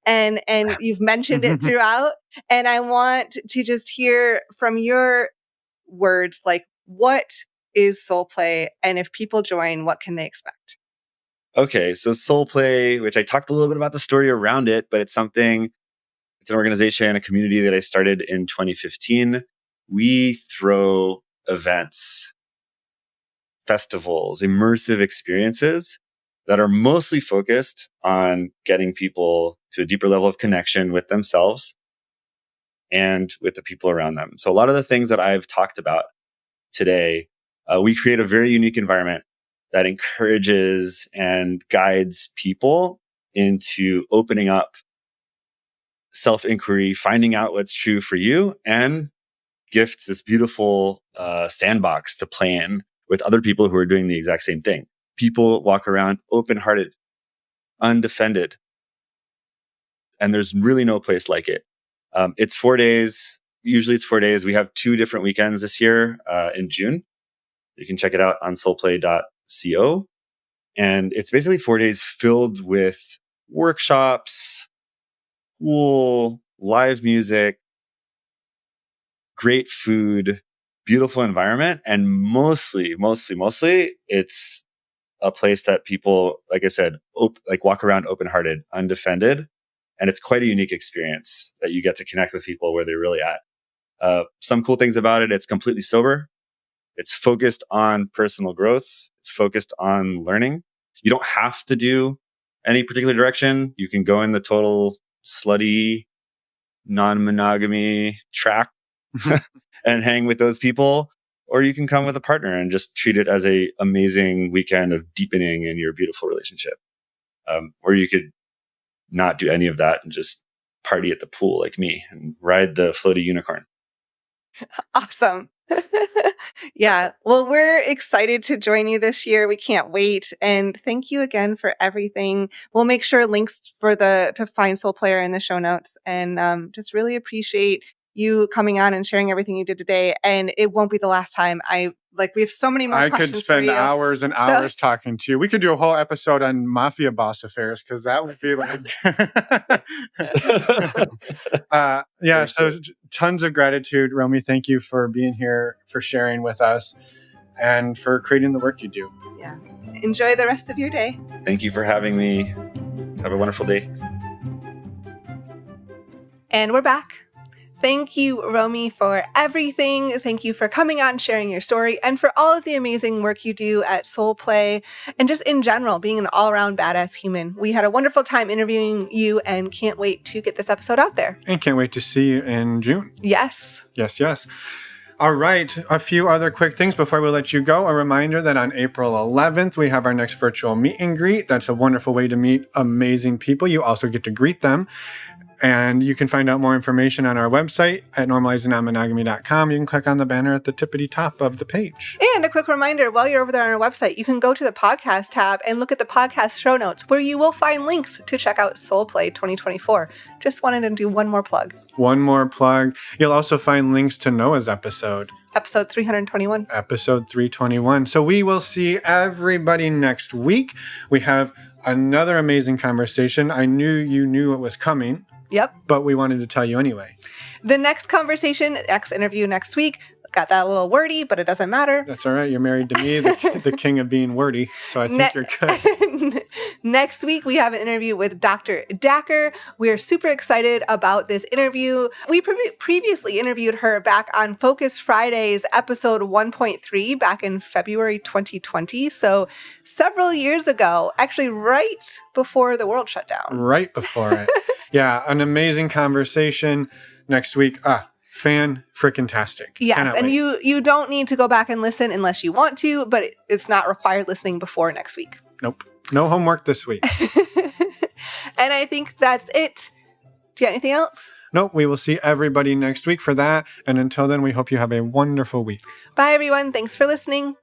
And you've mentioned it throughout. And I want to just hear from your words, like, what is SoulPlay? And if people join, what can they expect? Okay. So SoulPlay, which I talked a little bit about the story around it, but it's an organization, a community that I started in 2015. We throw events, festivals, immersive experiences that are mostly focused on getting people to a deeper level of connection with themselves and with the people around them. So a lot of the things that I've talked about today, we create a very unique environment that encourages and guides people into opening up, self-inquiry, finding out what's true for you, and gifts this beautiful sandbox to play in with other people who are doing the exact same thing. People walk around open-hearted, undefended, and there's really no place like it. It's 4 days. Usually it's 4 days. We have 2 different weekends this year in June. You can check it out on soulplay.co. And it's basically 4 days filled with workshops, cool live music, great food, beautiful environment. And mostly, it's a place that people, like I said, walk around open-hearted, undefended. And it's quite a unique experience that you get to connect with people where they're really at. Some cool things about it, it's completely sober. It's focused on personal growth. It's focused on learning. You don't have to do any particular direction. You can go in the total slutty, non-monogamy track and hang with those people. Or you can come with a partner and just treat it as a amazing weekend of deepening in your beautiful relationship. Or you could not do any of that and just party at the pool like me and ride the floaty unicorn. Awesome. Yeah. Well, we're excited to join you this year. We can't wait. And thank you again for everything. We'll make sure links to find SoulPlay are in the show notes. And just really appreciate you coming on and sharing everything you did today. And it won't be the last time. We have so many more questions I could spend for you. hours and hours talking to you. We could do a whole episode on mafia boss affairs because that would be like, yeah. So tons of gratitude, Romi. Thank you for being here, for sharing with us, and for creating the work you do. Yeah. Enjoy the rest of your day. Thank you for having me. Have a wonderful day. And we're back. Thank you, Romi, for everything. Thank you for coming on, sharing your story, and for all of the amazing work you do at SoulPlay, and just in general, being an all-around badass human. We had a wonderful time interviewing you and can't wait to get this episode out there. And can't wait to see you in June. Yes. Yes. All right. A few other quick things before we let you go. A reminder that on April 11th, we have our next virtual meet and greet. That's a wonderful way to meet amazing people. You also get to greet them. And you can find out more information on our website at normalizingmonogamy.com. You can click on the banner at the tippity top of the page. And a quick reminder, while you're over there on our website, you can go to the podcast tab and look at the podcast show notes where you will find links to check out SoulPlay 2024. Just wanted to do one more plug. One more plug. You'll also find links to Noah's episode. Episode 321. Episode 321. So we will see everybody next week. We have another amazing conversation. I knew you knew it was coming. Yep. But we wanted to tell you anyway. The next conversation, interview next week, got that a little wordy, but it doesn't matter. That's all right. You're married to me, the king of being wordy. So I think you're good. Next week, we have an interview with Dr. Dacker. We're super excited about this interview. We previously interviewed her back on Focus Fridays, episode 1.3, back in February 2020. So several years ago, actually right before the world shut down. Right before it. Yeah, an amazing conversation next week. Fan-frickin-tastic. Yes, and you don't need to go back and listen unless you want to, but it's not required listening before next week. Nope. No homework this week. And I think that's it. Do you have anything else? Nope. We will see everybody next week for that. And until then, we hope you have a wonderful week. Bye, everyone. Thanks for listening.